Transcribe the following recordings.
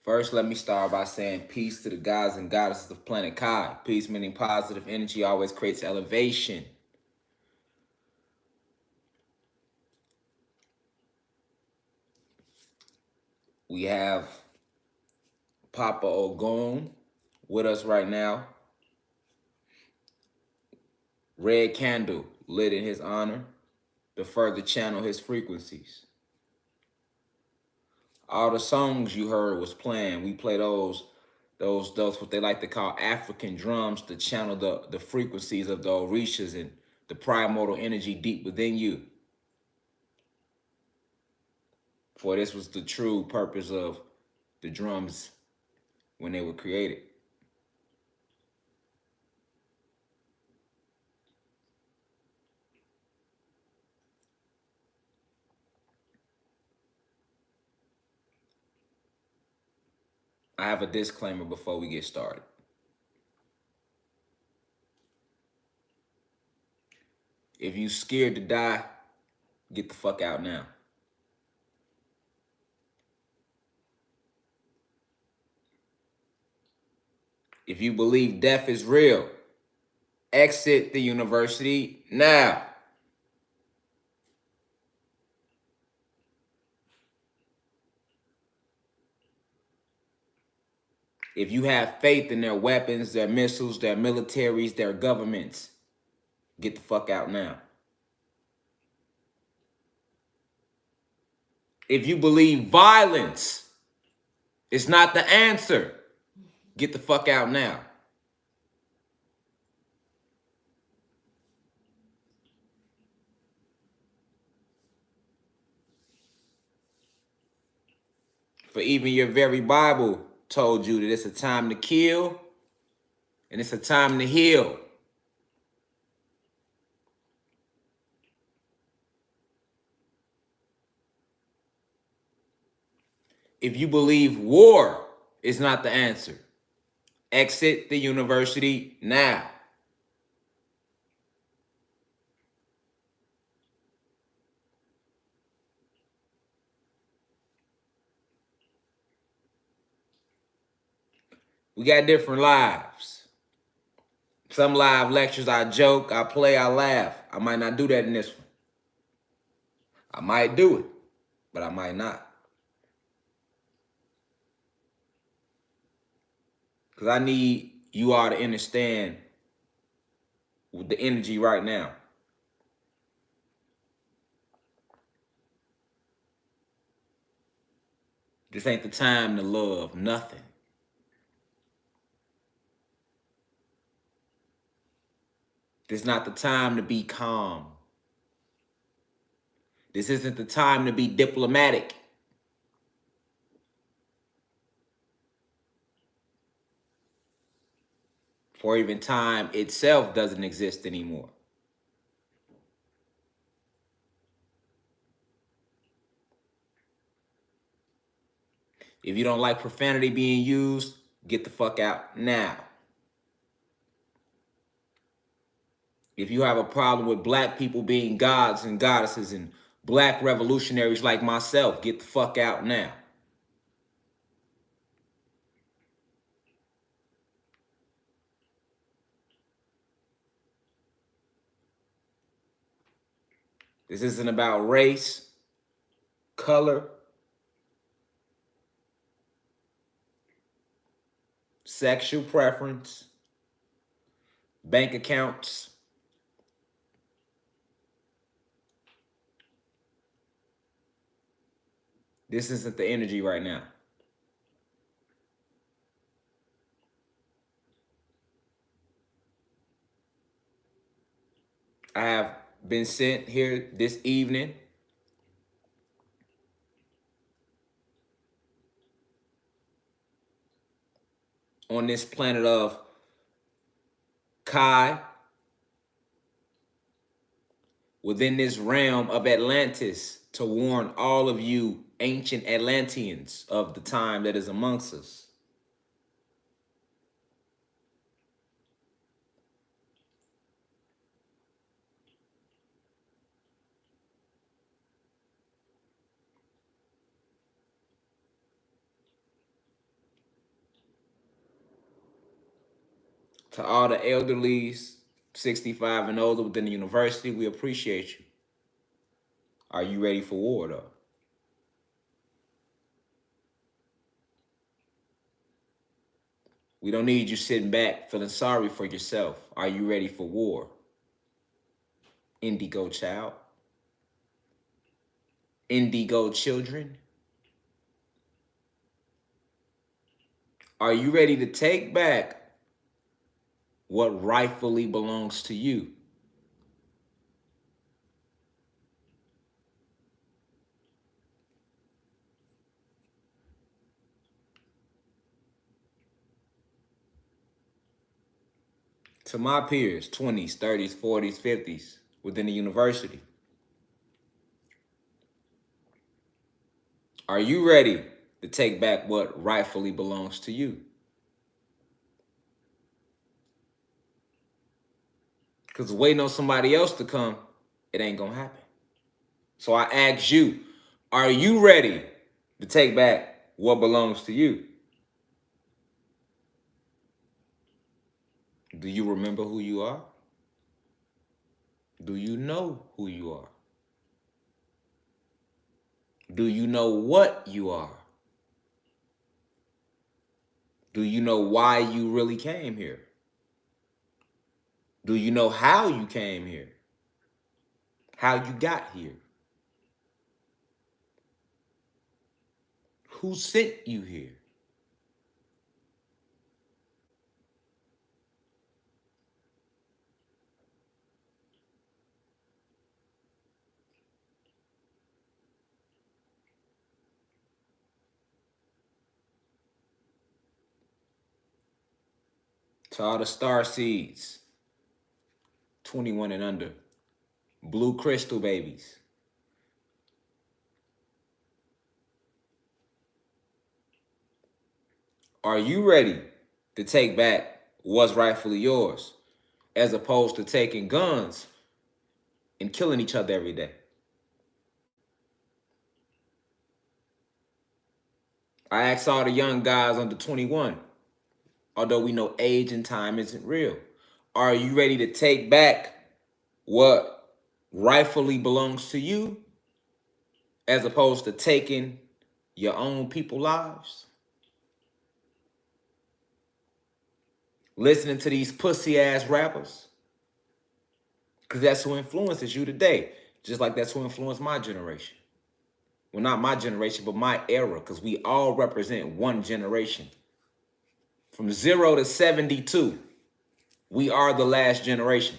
First, let me start by saying peace to the gods and goddesses of planet Kai. Peace meaning positive energy always creates elevation. We have Papa Ogun with us right now. Red candle lit in his honor to further channel his frequencies. All the songs you heard was playing. We play those what they like to call African drums to channel the frequencies of the orishas and the primordial energy deep within you. For this was the true purpose of the drums when they were created. I have a disclaimer before we get started. If you scared to die, get the fuck out now. If you believe death is real, exit the university now. If you have faith in their weapons, their missiles, their militaries, their governments, get the fuck out now. If you believe violence is not the answer, get the fuck out now. For even your very Bible told you that it's a time to kill and it's a time to heal. If you believe war is not the answer, exit the university now. We got different lives. Some live lectures I joke, I play, I laugh. I might not do that in this one. I might do it, but I might not. Because I need you all to understand the energy right now. This ain't the time to love nothing. This is not the time to be calm. This isn't the time to be diplomatic. For even time itself doesn't exist anymore. If you don't like profanity being used, get the fuck out now. If you have a problem with black people being gods and goddesses and black revolutionaries like myself, get the fuck out now. This isn't about race, color, sexual preference, bank accounts. This isn't the energy right now. I have been sent here this evening on this planet of Kai, within this realm of Atlantis, to warn all of you ancient Atlanteans of the time that is amongst us. To all the elderlies, 65 and older within the university, we appreciate you. Are you ready for war, though? We don't need you sitting back feeling sorry for yourself. Are you ready for war? Indigo child. Indigo children. Are you ready to take back what rightfully belongs to you? To my peers, 20s, 30s, 40s, 50s, within the university, are you ready to take back what rightfully belongs to you? Because waiting on somebody else to come, it ain't gonna happen. So I ask you, are you ready to take back what belongs to you? Do you remember who you are? Do you know who you are? Do you know what you are? Do you know why you really came here? Do you know how you came here? How you got here? Who sent you here? To all the star seeds, 21 and under, blue crystal babies, are you ready to take back what's rightfully yours, as opposed to taking guns and killing each other every day? I ask all the young guys under 21, although we know age and time isn't real, are you ready to take back what rightfully belongs to you, as opposed to taking your own people's lives? Listening to these pussy ass rappers, because that's who influences you today, just like that's who influenced my generation. Well, not my generation, but my era, because we all represent one generation. From 0 to 72, we are the last generation.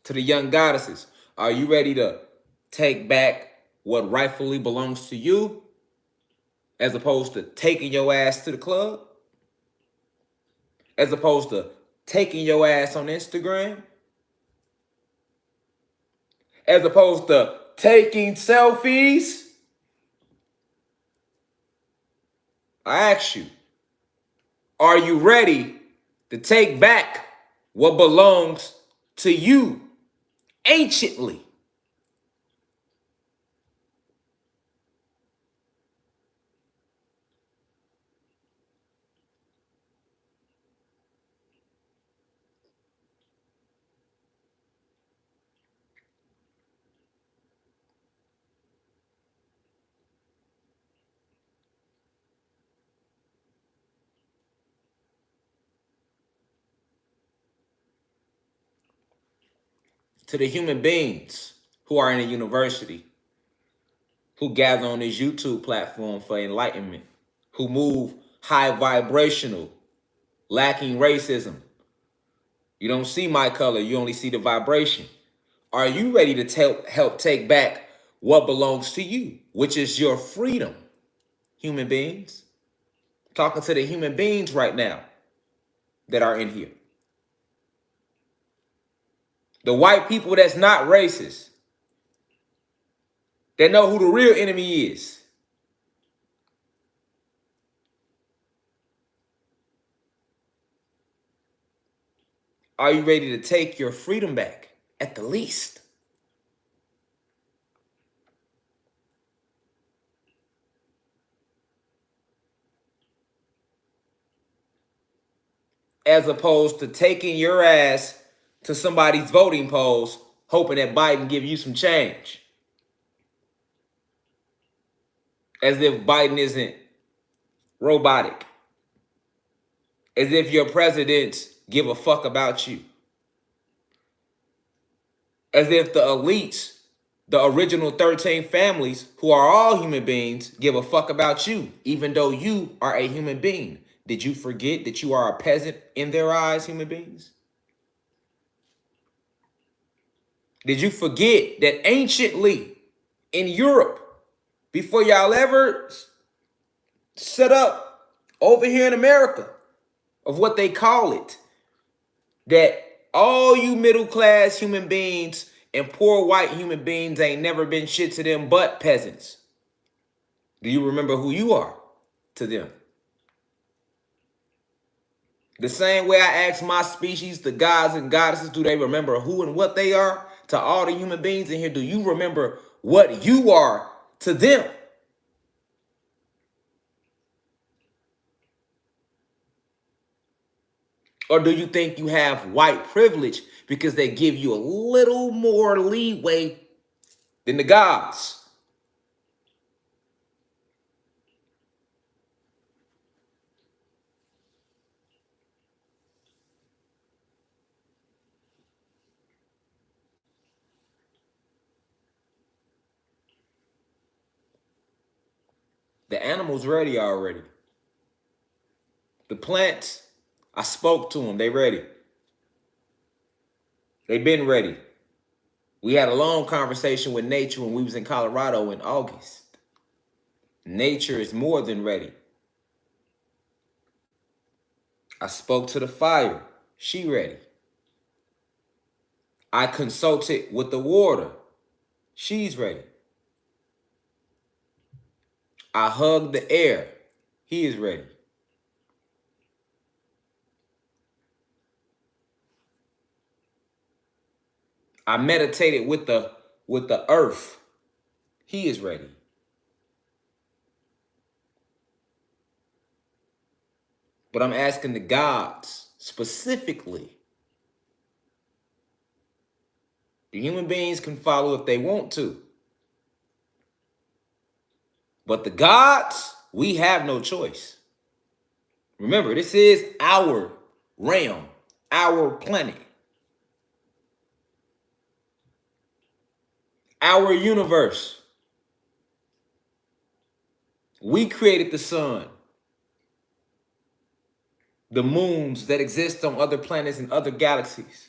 To the young goddesses, are you ready to take back what rightfully belongs to you, as opposed to taking your ass to the club? As opposed to taking your ass on Instagram? As opposed to taking selfies? I ask you, are you ready to take back what belongs to you anciently? To the human beings who are in a university, who gather on this YouTube platform for enlightenment, who move high vibrational, lacking racism. You don't see my color, you only see the vibration. Are you ready to help take back what belongs to you, which is your freedom, human beings? Talking to the human beings right now that are in here. The white people that's not racist, that know who the real enemy is. Are you ready to take your freedom back, at the least? as opposed to taking your ass to somebody's voting polls, hoping that Biden give you some change. As if Biden isn't robotic. As if your presidents give a fuck about you. As if the elites, the original 13 families, who are all human beings, give a fuck about you, even though you are a human being. Did you forget that you are a peasant in their eyes, human beings? Did you forget that anciently in Europe, before y'all ever set up over here in America, of what they call it, that all you middle-class human beings and poor white human beings ain't never been shit to them but peasants? Do you remember who you are to them? The same way I ask my species, the gods and goddesses, do they remember who and what they are? To all the human beings in here, do you remember what you are to them? Or do you think you have white privilege because they give you a little more leeway than the gods? The animals ready already. The plants, I spoke to them. They ready. They been ready. We had a long conversation with nature when we was in Colorado in August. Nature is more than ready. I spoke to the fire. She ready. I consulted with the water. She's ready. I hugged the air. He is ready. I meditated with the earth. He is ready. But I'm asking the gods specifically. The human beings can follow if they want to. But the gods, we have no choice. Remember, this is our realm, our planet, our universe. We created the sun, the moons that exist on other planets and other galaxies.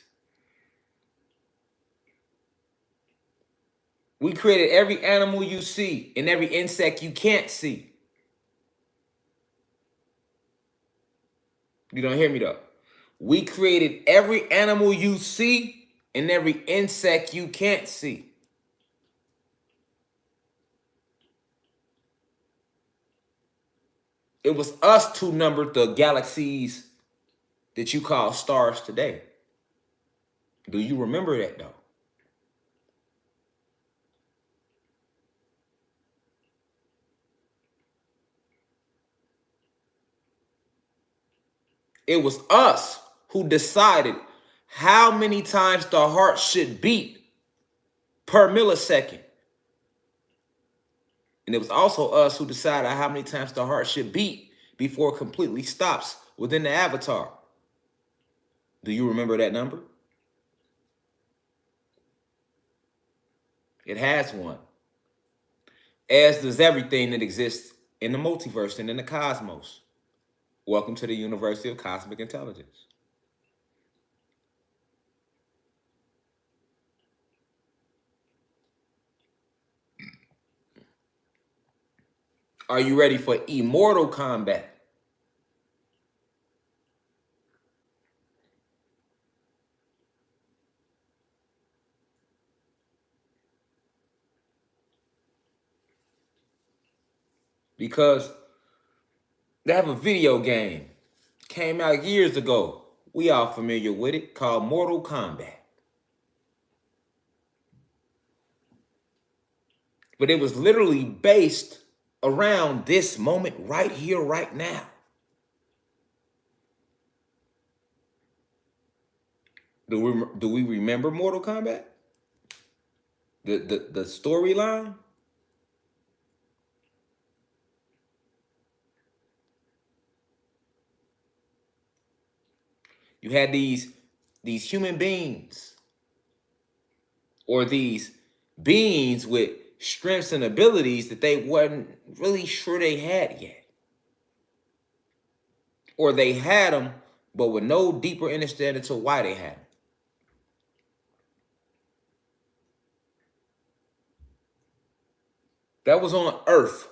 We created every animal you see and every insect you can't see. You don't hear me though. We created every animal you see and every insect you can't see. It was us who numbered the galaxies that you call stars today. Do you remember that though? It was us who decided how many times the heart should beat per millisecond. And it was also us who decided how many times the heart should beat before it completely stops within the avatar. Do you remember that number? It has one. As does everything that exists in the multiverse and in the cosmos. Welcome to the University of Cosmic Intelligence. Are you ready for Immortal combat? Because they have a video game, came out years ago. We all familiar with it, called Mortal Kombat. But it was literally based around this moment right here, right now. Do we remember Mortal Kombat? The storyline? You had these human beings, or these beings with strengths and abilities that they wasn't really sure they had yet. Or they had them, but with no deeper understanding to why they had them. That was on Earth.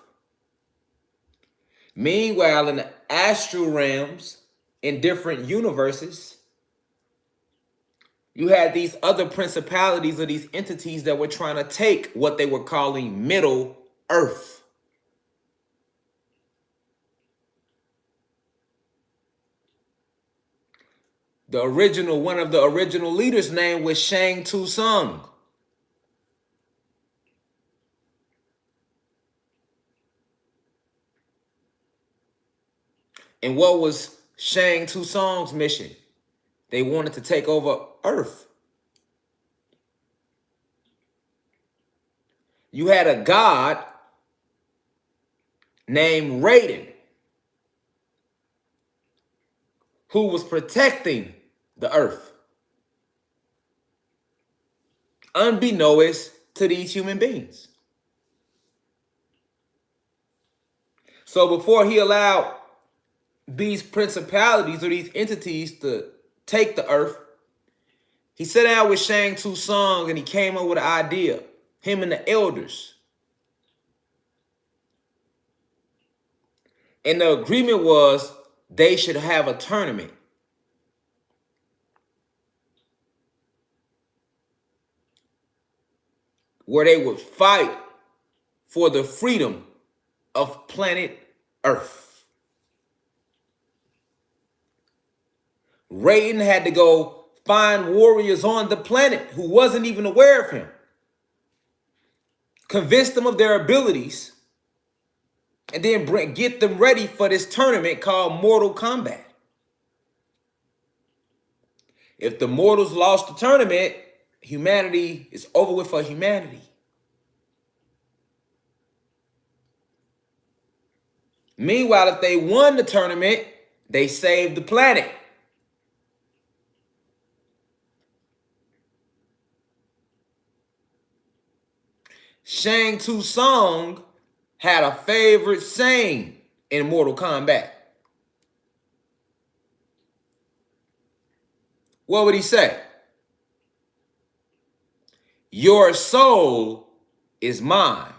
Meanwhile, in the astral realms, in different universes, you had these other principalities or these entities that were trying to take what they were calling Middle Earth. One of the original leaders' name was Shang Tsung. And what was Shang Tsung's mission? They wanted to take over Earth. You had a god named Raiden who was protecting the Earth, unbeknownst to these human beings. So before he allowed these principalities or these entities to take the Earth, he sat down with Shang Tsung and he came up with an idea, him and the elders. And the agreement was they should have a tournament. Where they would fight for the freedom of planet Earth. Raiden had to go find warriors on the planet who wasn't even aware of him, convince them of their abilities, and then get them ready for this tournament called Mortal Kombat. If the mortals lost the tournament, humanity is over with for humanity. Meanwhile, if they won the tournament, they saved the planet. Shang Tsung had a favorite saying in Mortal Kombat. What would he say? Your soul is mine.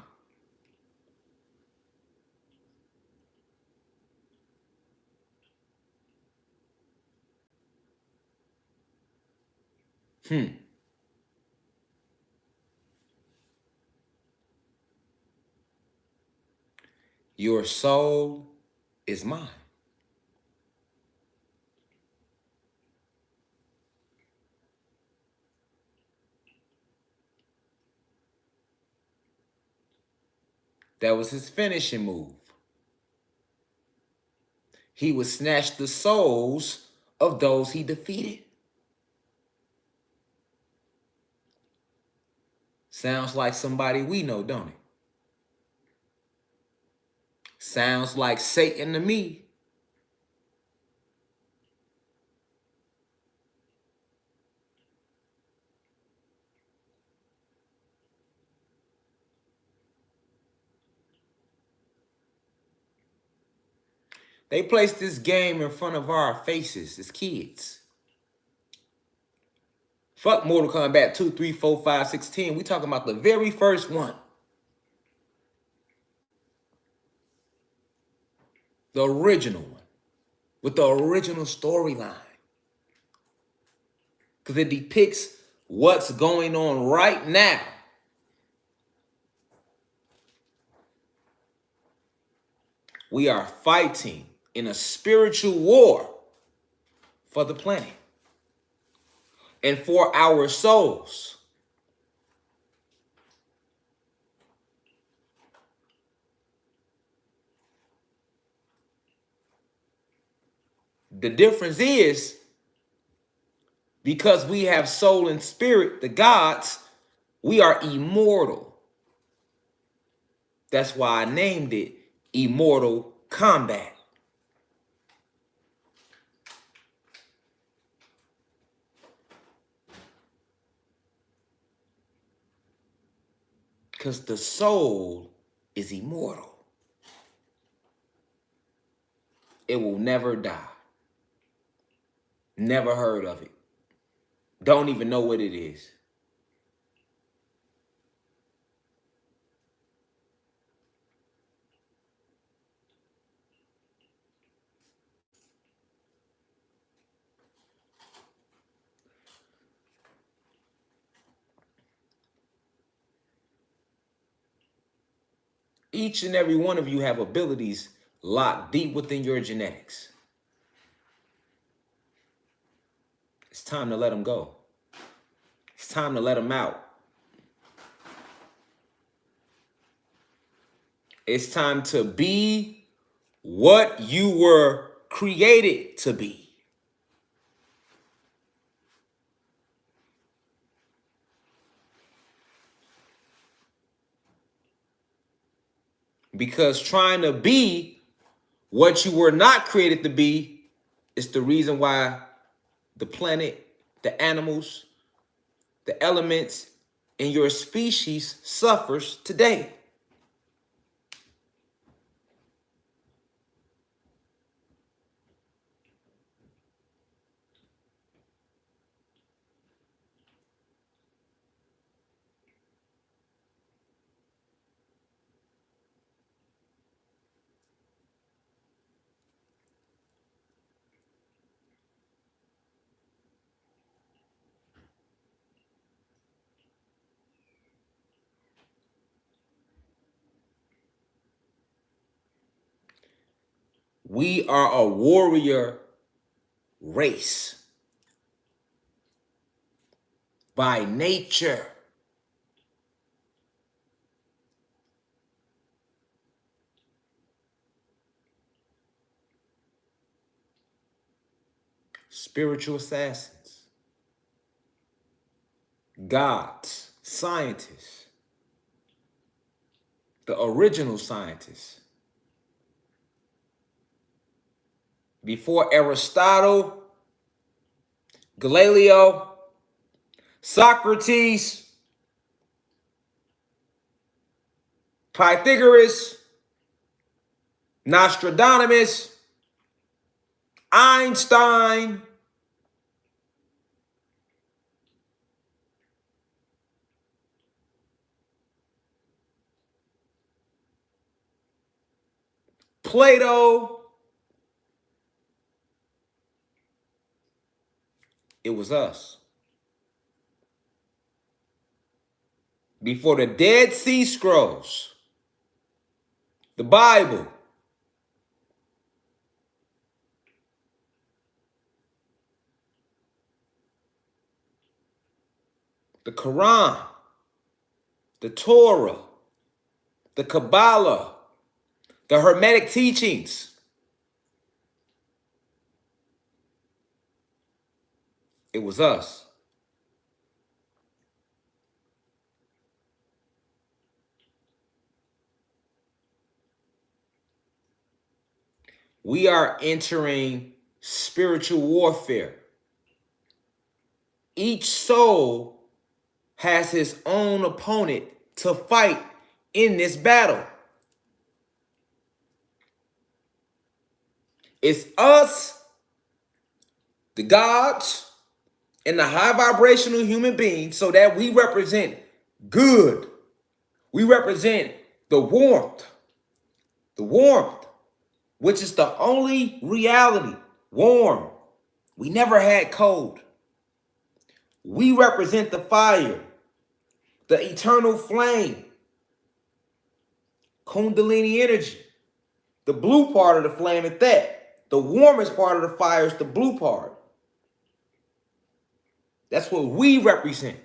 Your soul is mine. That was his finishing move. He would snatch the souls of those he defeated. Sounds like somebody we know, don't it? Sounds like Satan to me. They placed this game in front of our faces as kids. Fuck Mortal Kombat 2, 3, 4, 5, 6, 10. We talking about the very first one. The original one. With the original storyline. Because it depicts what's going on right now. We are fighting in a spiritual war for the planet and for our souls. The difference is Because we have soul and spirit, the gods, we are immortal. That's why I named it Immortal Kombat. Because the soul is immortal. It will never die. Never heard of it. Don't even know what it is. Each and every one of you have abilities locked deep within your genetics. It's time to let them go. It's time to let them out. It's time to be what you were created to be. Because trying to be what you were not created to be is the reason why the planet, the animals, the elements in your species suffers today. We are a warrior race by nature. Spiritual assassins, gods, scientists, the original scientists. Before Aristotle, Galileo, Socrates, Pythagoras, Nostradamus, Einstein, Plato, it was us. Before the Dead Sea Scrolls, the Bible, the Quran, the Torah, the Kabbalah, the Hermetic teachings, it was us. We are entering spiritual warfare. Each soul has his own opponent to fight in this battle. It's us, the gods, and the high vibrational human beings, so that we represent good. We represent the warmth, which is the only reality. Warm. We never had cold. We represent the fire, the eternal flame, Kundalini energy. The blue part of the flame is that. The warmest part of the fire is the blue part. That's what we represent.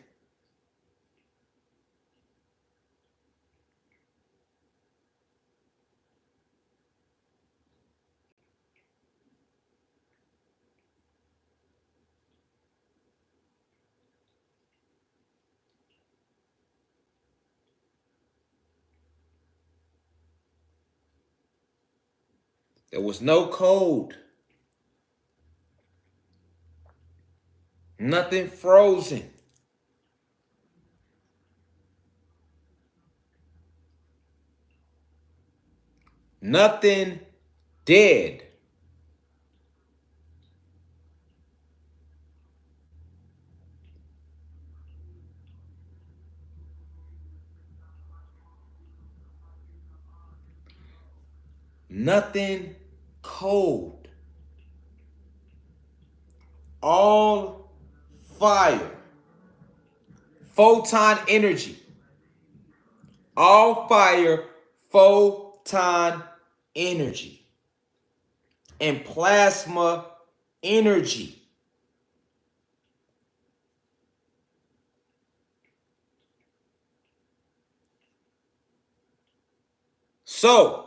There was no code. Nothing frozen. Nothing dead. Nothing cold. All fire. Photon energy. All fire, photon energy. And plasma energy. So,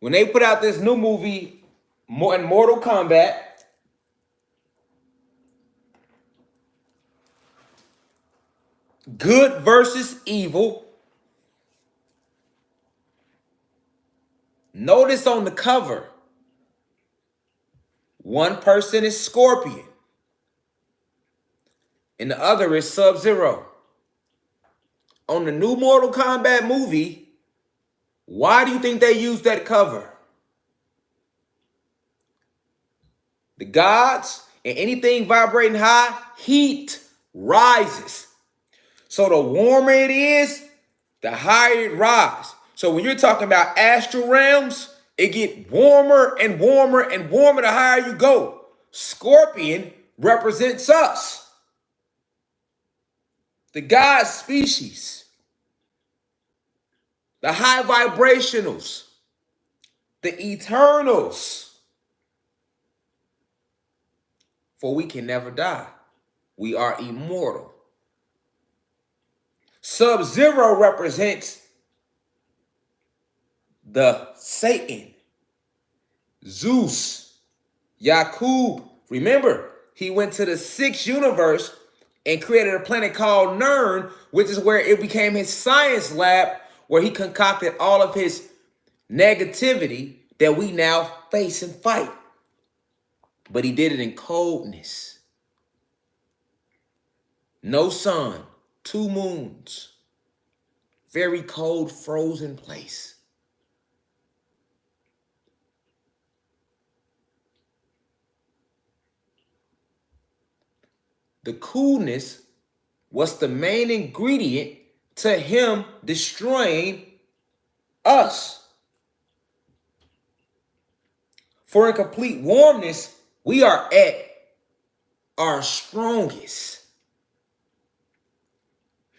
when they put out this new movie, Immortal Kombat, good versus evil, notice on the cover, one person is Scorpion and the other is Sub-Zero. On the new Mortal Kombat movie, why do you think they used that cover? The gods and anything vibrating high, heat rises. So the warmer it is, the higher it rises. So when you're talking about astral realms, it get warmer and warmer and warmer the higher you go. Scorpion represents us, the god species, the high vibrationals, the eternals. For we can never die. We are immortal. Sub-Zero represents the Satan, Zeus, Yakub. Remember, he went to the sixth universe and created a planet called Nern, which is where it became his science lab, where he concocted all of his negativity that we now face and fight. But he did it in coldness. No sun, 2 moons, very cold, frozen place. The coolness was the main ingredient to him destroying us. For in complete warmness, we are at our strongest.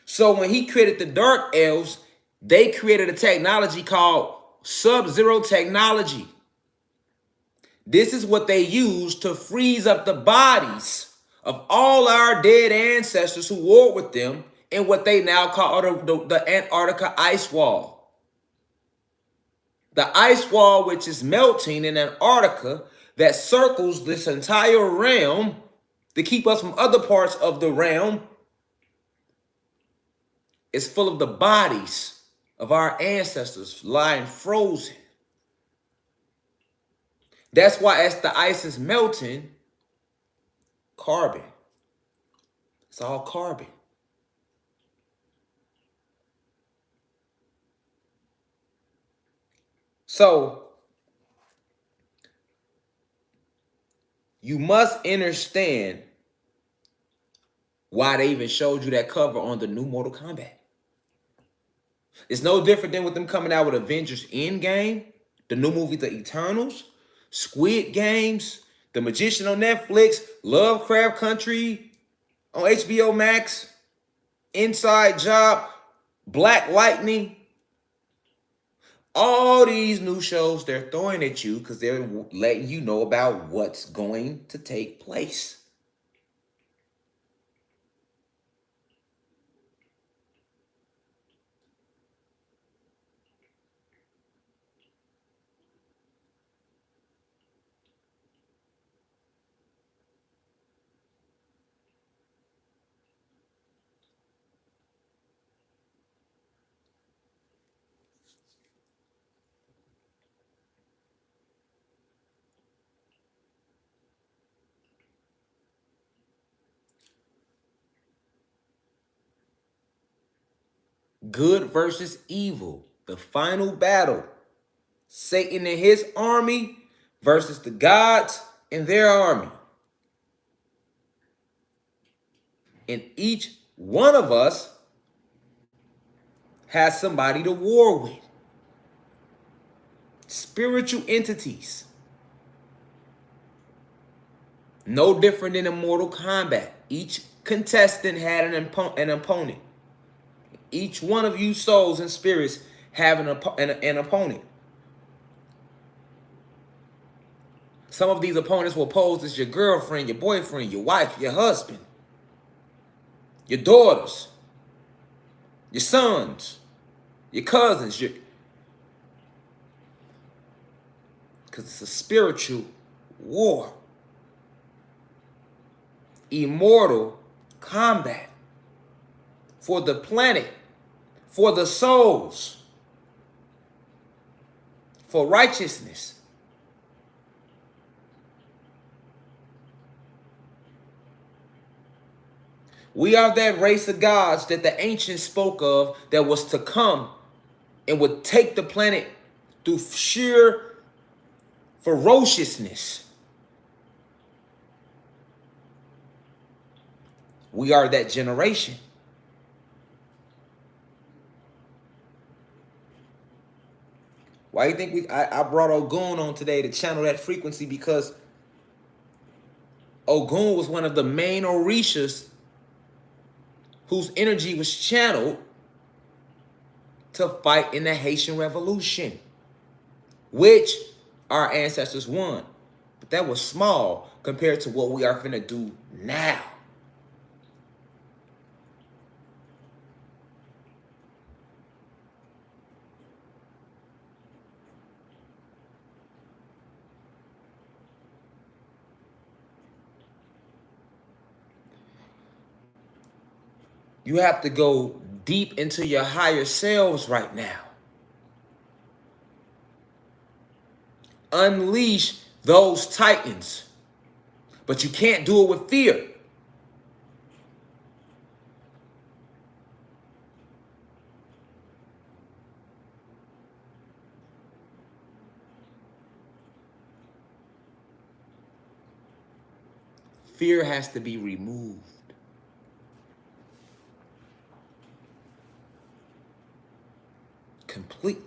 So when he created the Dark Elves, they created a technology called Sub-Zero technology. This is what they use to freeze up the bodies of all our dead ancestors who warred with them in what they now call the Antarctica ice wall. The ice wall, which is melting in Antarctica, that circles this entire realm to keep us from other parts of the realm, is full of the bodies of our ancestors lying frozen. That's why as the ice is melting, carbon. It's all carbon. So you must understand why they even showed you that cover on the new Mortal Kombat. It's no different than with them coming out with Avengers Endgame, the new movie The Eternals, Squid Games, The Magician on Netflix, Lovecraft Country on HBO Max, Inside Job, Black Lightning. All these new shows they're throwing at you because they're letting you know about what's going to take place. Good versus evil. The final battle. Satan and his army versus the gods and their army. And each one of us has somebody to war with. Spiritual entities. No different than Immortal Kombat. Each contestant had an opponent. Each one of you souls and spirits have an opponent. Some of these opponents will pose as your girlfriend, your boyfriend, your wife, your husband, your daughters, your sons, your cousins, because it's a spiritual war. Immortal combat for the planet, for the souls, for righteousness. We are that race of gods that the ancients spoke of that was to come and would take the planet through sheer ferociousness. We are that generation. Why do you think I brought Ogun on today to channel that frequency? Because Ogun was one of the main Orishas whose energy was channeled to fight in the Haitian Revolution, which our ancestors won. But that was small compared to what we are finna do now. You have to go deep into your higher selves right now. Unleash those titans. But you can't do it with fear. Fear has to be removed. Completely.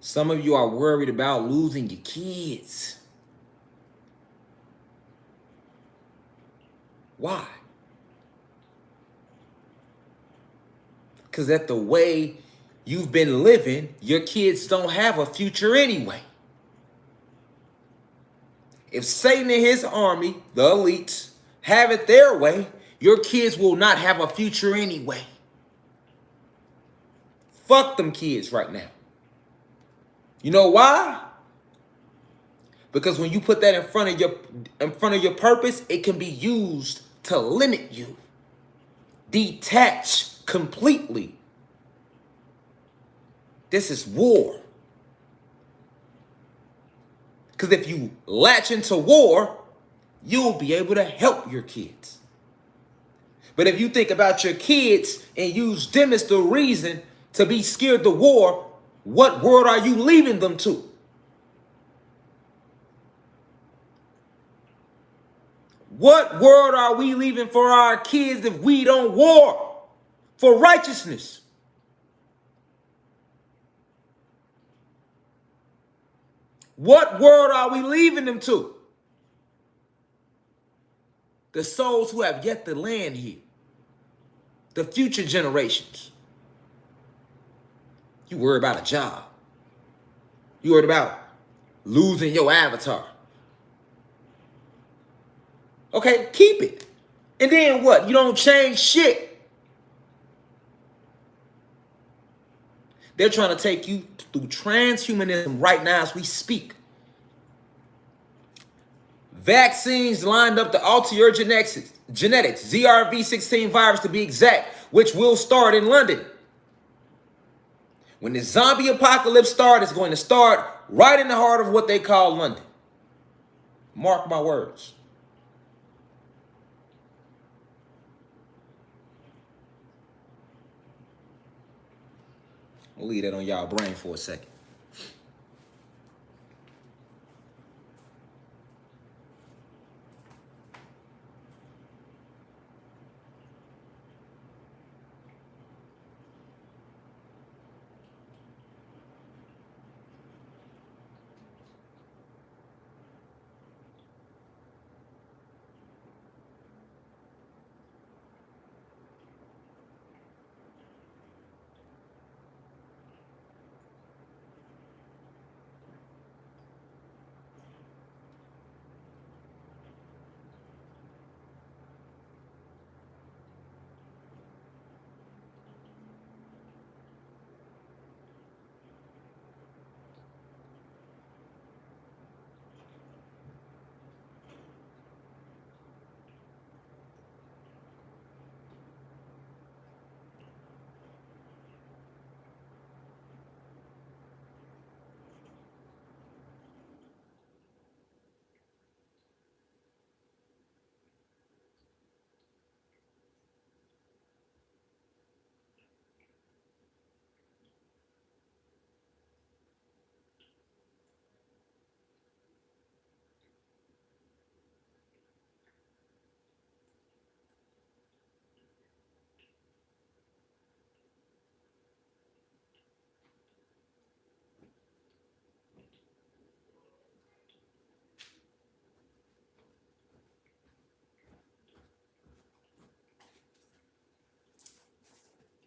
Some of you are worried about losing your kids. Why? Because at the way you've been living, your kids don't have a future anyway. If Satan and his army, the elites, have it their way, your kids will not have a future anyway. Fuck them kids right now. You know why? Because when you put that in front of your purpose, it can be used to limit you. Detach completely. This is war. Because if you latch into war, you'll be able to help your kids. But if you think about your kids and use them as the reason to be scared of war, what world are you leaving them to? What world are we leaving for our kids if we don't war for righteousness? What world are we leaving them to? The souls who have yet to land here. The future generations. You worry about a job. You worried about losing your avatar. Okay, keep it. And then what? You don't change shit. They're trying to take you through transhumanism right now as we speak. Vaccines lined up to alter your genetics, ZRV16 virus to be exact, which will start in London. When the zombie apocalypse starts, it's going to start right in the heart of what they call London. Mark my words. We'll leave that on y'all brain for a second.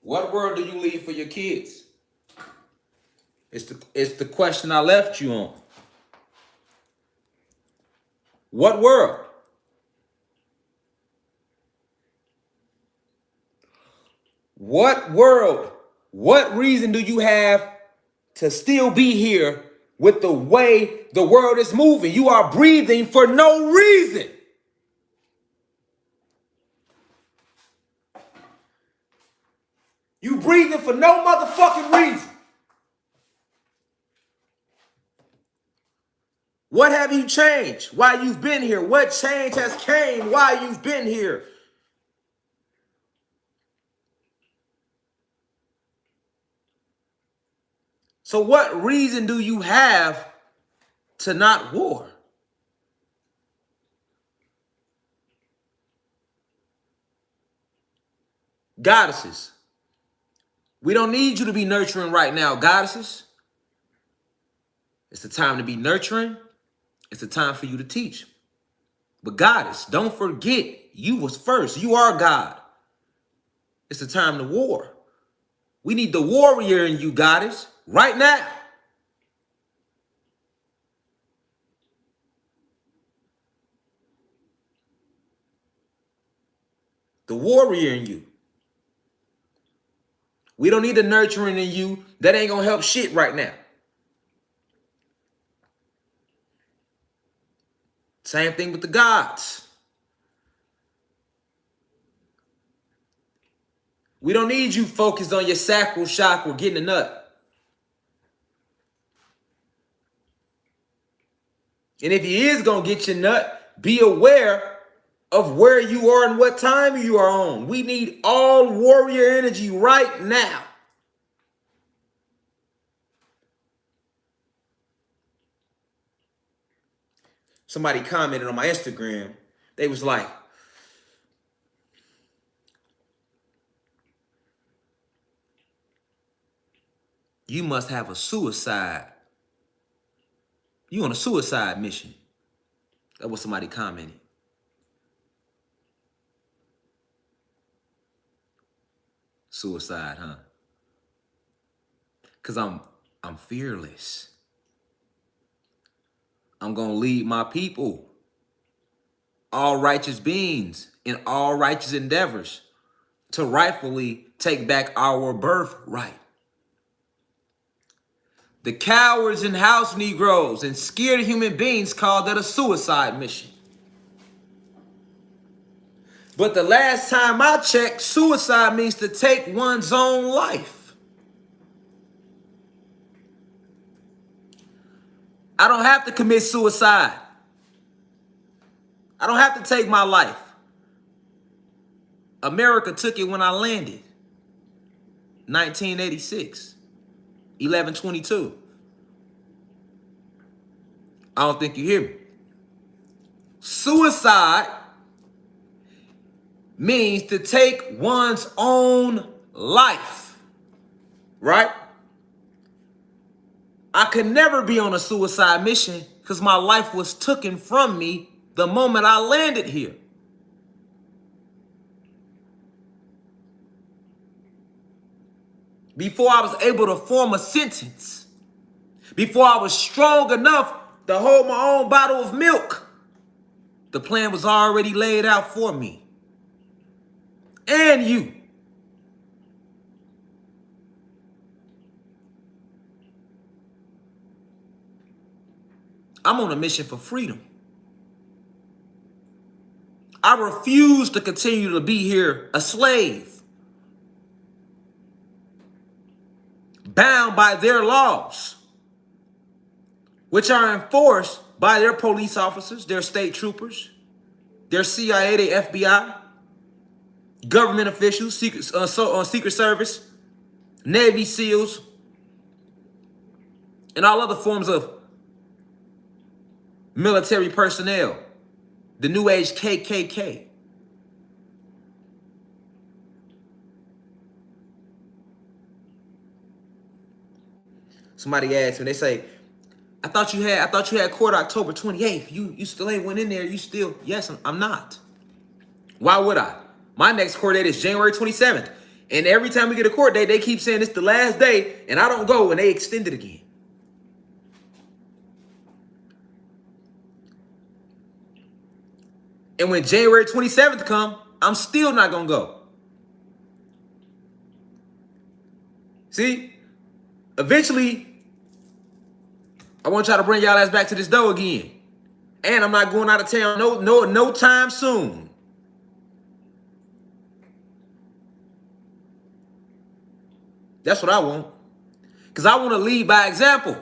What world do you leave for your kids? It's the question I left you on. What world? What world? What reason do you have to still be here with the way the world is moving? You are breathing for no reason. You breathing for no motherfucking reason. What have you changed while you've been here? What change has came while you've been here? So what reason do you have to not war? Goddesses, we don't need you to be nurturing right now, goddesses. It's the time to be nurturing. It's the time for you to teach. But goddess, don't forget, you was first. You are God. It's the time to war. We need the warrior in you, goddess, right now. The warrior in you. We don't need the nurturing in you. That ain't gonna help shit right now. Same thing with the gods. We don't need you focused on your sacral chakra getting a nut. And if he is gonna get your nut, be aware of where you are and what time you are on. We need all warrior energy right now. Somebody commented on my Instagram. They was like, you must have a suicide. You on a suicide mission. That was somebody commenting. Suicide, huh? Cause I'm fearless. I'm gonna lead my people, all righteous beings in all righteous endeavors, to rightfully take back our birthright. The cowards and house Negroes and scared human beings call that a suicide mission. But the last time I checked, suicide means to take one's own life. I don't have to commit suicide. I don't have to take my life. America took it when I landed. 1986. 11/22. I don't think you hear me. Suicide means to take one's own life, right? I could never be on a suicide mission because my life was taken from me the moment I landed here. Before I was able to form a sentence, before I was strong enough to hold my own bottle of milk, the plan was already laid out for me and you. I'm on a mission for freedom. I refuse to continue to be here a slave, bound by their laws, which are enforced by their police officers, their state troopers, their CIA, their FBI, government officials, Secret Service, Navy SEALs, and all other forms of military personnel, the New Age KKK. Somebody asked me, they say, I thought you had court October 28th. You still ain't went in there. You still, yes, I'm not. Why would I? My next court date is January 27th. And every time we get a court date, they keep saying it's the last day, and I don't go, and they extend it again. And when January 27th come, I'm still not gonna go. See, eventually, I want y'all to bring y'all ass back to this dough again. And I'm not going out of town no time soon. That's what I want. Because I want to lead by example.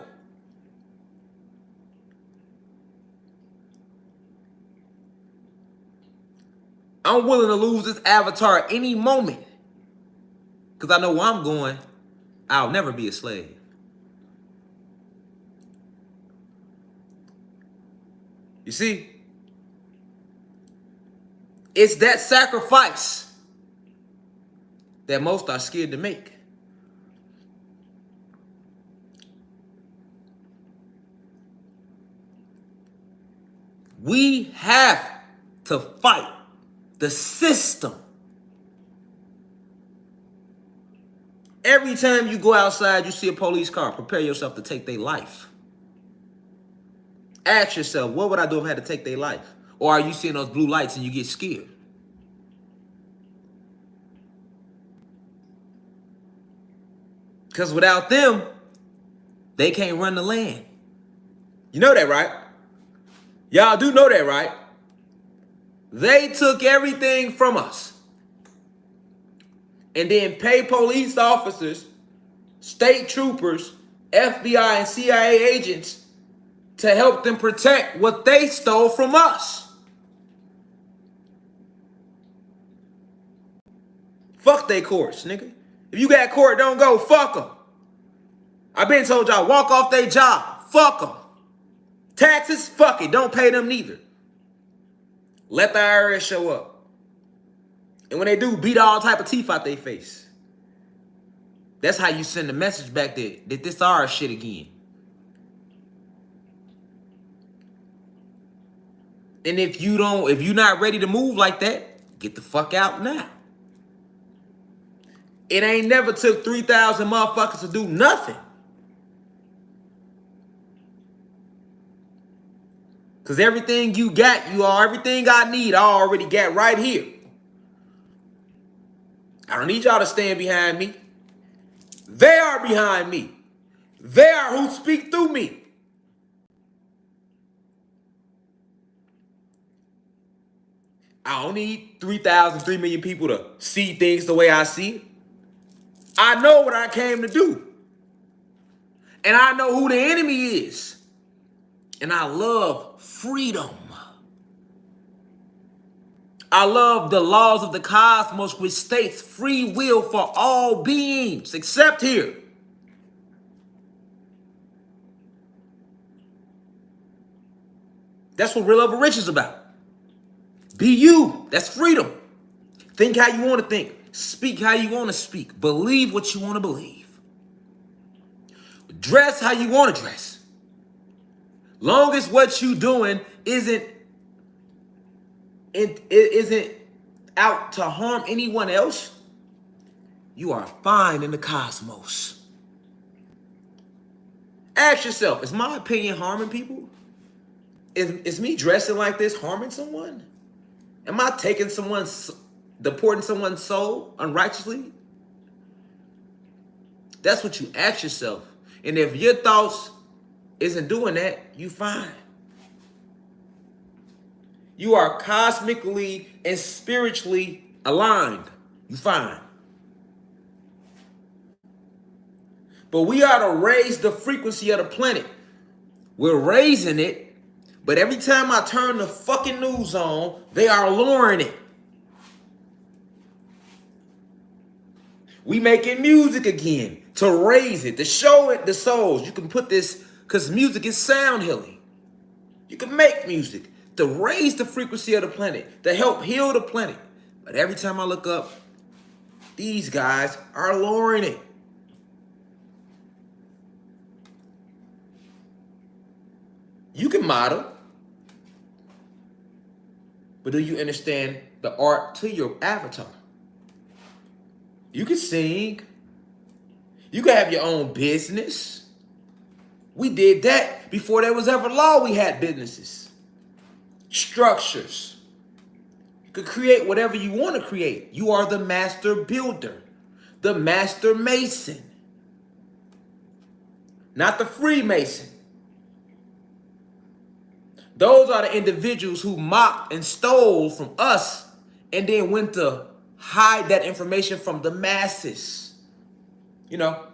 I'm willing to lose this avatar at any moment. Because I know where I'm going. I'll never be a slave. You see? It's that sacrifice that most are scared to make. We have to fight the system. Every time you go outside, you see a police car, prepare yourself to take their life. Ask yourself, what would I do if I had to take their life? Or are you seeing those blue lights and you get scared? Because without them, they can't run the land. You know that, right? Y'all do know that, right? They took everything from us. And then pay police officers, state troopers, FBI and CIA agents to help them protect what they stole from us. Fuck they courts, nigga. If you got court, don't go. Fuck them. I been told y'all, walk off their job. Fuck them. Taxes, fuck it. Don't pay them neither. Let the IRS show up. And when they do, beat all type of teeth out their face. That's how you send the message back that this our shit again. And if you're not ready to move like that, get the fuck out now. It ain't never took 3,000 motherfuckers to do nothing. Because everything you got, everything I need, I already got right here. I don't need y'all to stand behind me. They are behind me. They are who speak through me. I don't need 3,000, 3 million people to see things the way I see it. I know what I came to do. And I know who the enemy is. And I love freedom. I love the laws of the cosmos, which states free will for all beings, except here. That's what real love and rich is about. Be you. That's freedom. Think how you want to think. Speak how you want to speak. Believe what you want to believe. Dress how you want to dress. Long as what you doing isn't out to harm anyone else, you are fine in the cosmos. Ask yourself, is my opinion harming people? Is me dressing like this harming someone? Am I deporting someone's soul unrighteously? That's what you ask yourself. And if your thoughts isn't doing that, you fine. You are cosmically and spiritually aligned. You fine. But we are to raise the frequency of the planet. We're raising it, but every time I turn the fucking news on, they are lowering it. We making music again to raise it, to show it the souls. You can put this, because music is sound healing. You can make music to raise the frequency of the planet, to help heal the planet. But every time I look up, these guys are lowering it. You can model, but do you understand the art to your avatar? You can sing. You can have your own business. We did that before there was ever law. We had businesses, structures. You could create whatever you want to create. You are the master builder, the master mason, not the Freemason. Those are the individuals who mocked and stole from us and then went to hide that information from the masses. You know.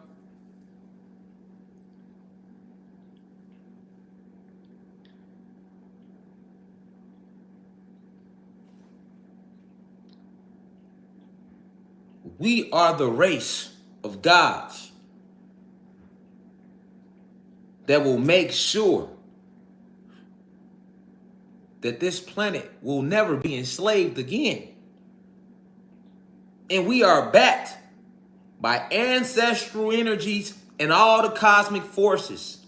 We are the race of gods that will make sure that this planet will never be enslaved again. And we are backed by ancestral energies and all the cosmic forces.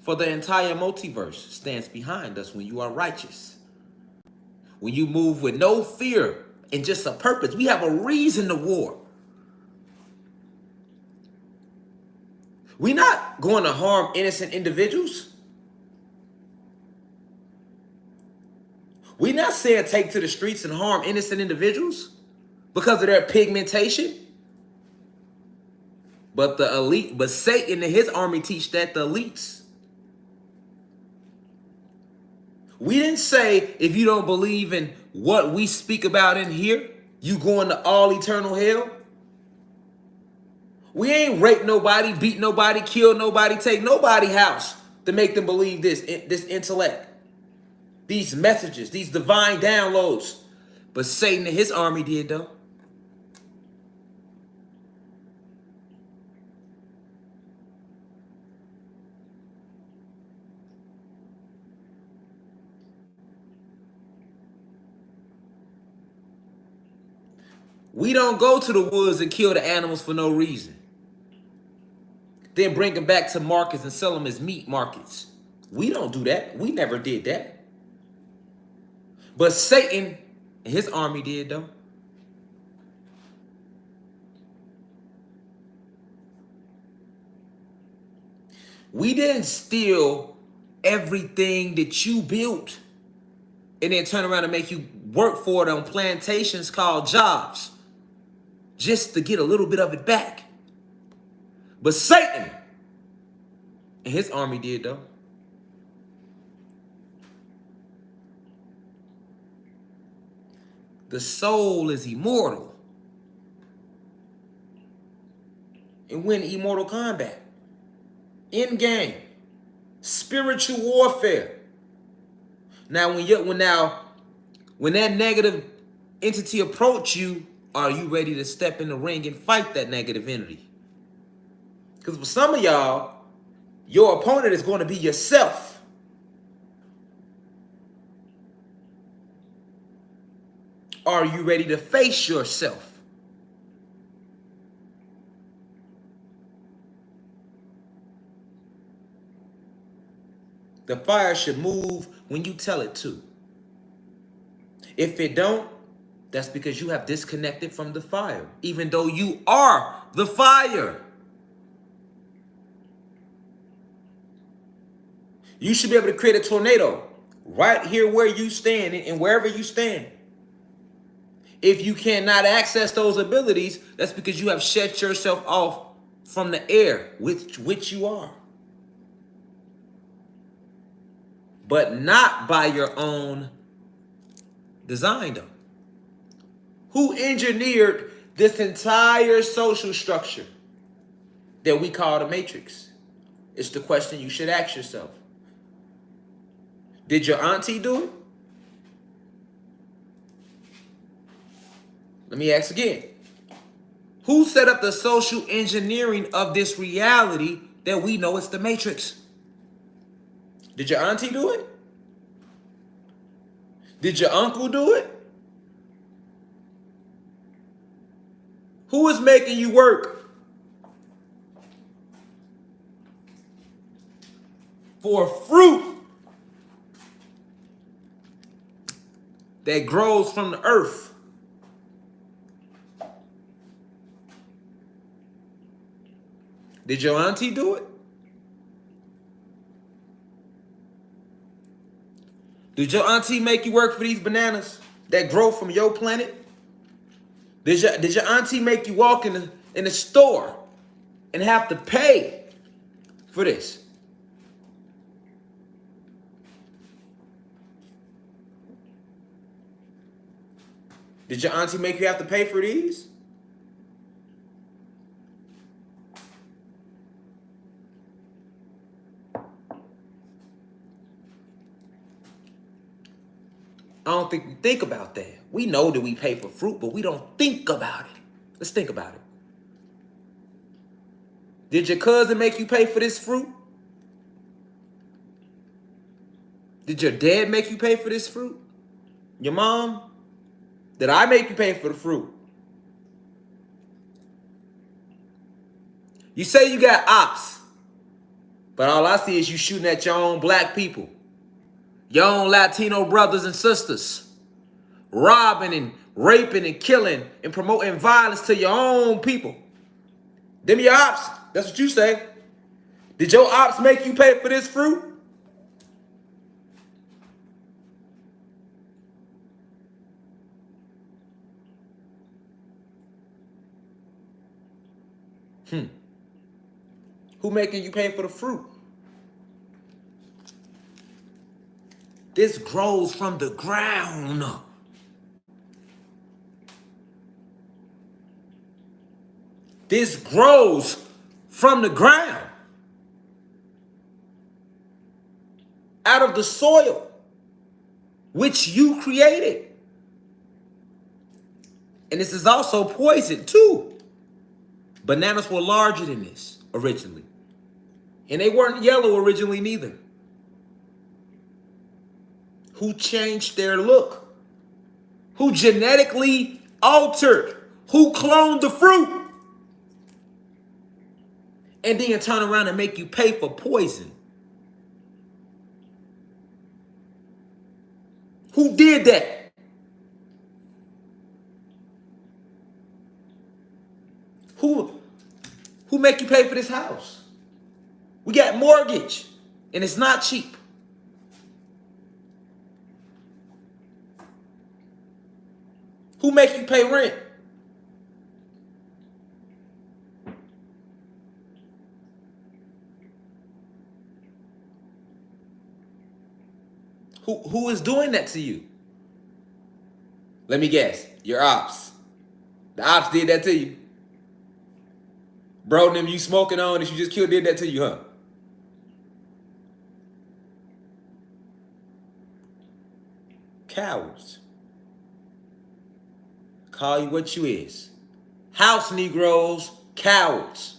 For the entire multiverse stands behind us when you are righteous. When you move with no fear and just a purpose. We have a reason to war. We're not going to harm innocent individuals. We're not saying take to the streets and harm innocent individuals because of their pigmentation. But the elite, but Satan and his army teach that the elites. We didn't say if you don't believe in what we speak about in here, you going to all eternal hell. We ain't rape nobody, beat nobody, kill nobody, take nobody house to make them believe this intellect. These messages, these divine downloads. But Satan and his army did, though. We don't go to the woods and kill the animals for no reason. Then bring them back to markets and sell them as meat markets. We don't do that. We never did that. But Satan and his army did, though. We didn't steal everything that you built and then turn around and make you work for it on plantations called jobs just to get a little bit of it back. But Satan and his army did, though. The soul is immortal. And win immortal combat. In game. Spiritual warfare. Now, when that negative entity approach you, are you ready to step in the ring and fight that negative entity? Because for some of y'all, your opponent is going to be yourself. Are you ready to face yourself? The fire should move when you tell it to. If it don't, that's because you have disconnected from the fire, even though you are the fire. You should be able to create a tornado right here where you stand and wherever you stand. If you cannot access those abilities, that's because you have shut yourself off from the air with which you are. But not by your own design, though. Who engineered this entire social structure that we call the Matrix? It's the question you should ask yourself. Did your auntie do it? Let me ask again. Who set up the social engineering of this reality that we know is the Matrix? Did your auntie do it? Did your uncle do it? Who is making you work for fruit that grows from the earth? Did your auntie do it? Did your auntie make you work for these bananas that grow from your planet? Did your auntie make you walk in the store and have to pay for this? Did your auntie make you have to pay for these? I don't think we think about that. We know that we pay for fruit, but we don't think about it. Let's think about it. Did your cousin make you pay for this fruit? Did your dad make you pay for this fruit? Your mom? Did I make you pay for the fruit? You say you got ops, but all I see is you shooting at your own black people. Your own Latino brothers and sisters, robbing and raping and killing and promoting violence to your own people. Them your ops. That's what you say. Did your ops make you pay for this fruit? Who making you pay for the fruit? This grows from the ground. This grows from the ground. Out of the soil, which you created. And this is also poison too. Bananas were larger than this originally. And they weren't yellow originally neither. Who changed their look? Who genetically altered? Who cloned the fruit? And then turn around and make you pay for poison. Who did that? Who make you pay for this house? We got mortgage, and it's not cheap. Who make you pay rent? Who is doing that to you? Let me guess. Your ops. The ops did that to you. Bro, them you smoking on that you just killed did that to you, huh? cowards. Call you what you is. House Negroes, cowards.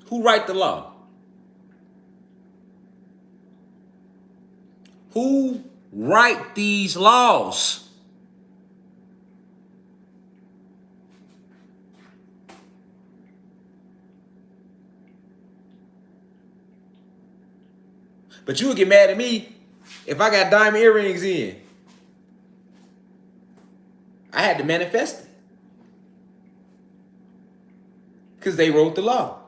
Who write the law? Who write these laws? But you would get mad at me if I got diamond earrings in. I had to manifest it. Because they wrote the law.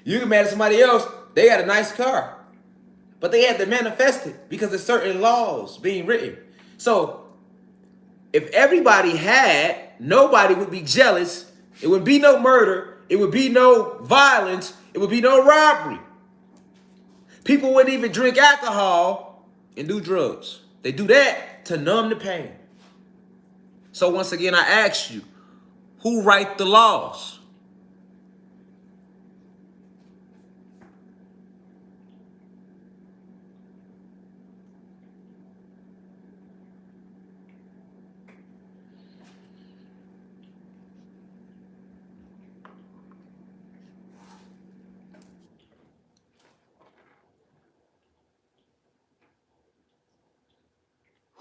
You get mad at somebody else, they got a nice car. But they had to manifest it because there's certain laws being written. So if everybody had, nobody would be jealous. It would be no murder. It would be no violence. It would be no robbery. People wouldn't even drink alcohol and do drugs. They do that to numb the pain. So once again, I ask you, who write the laws?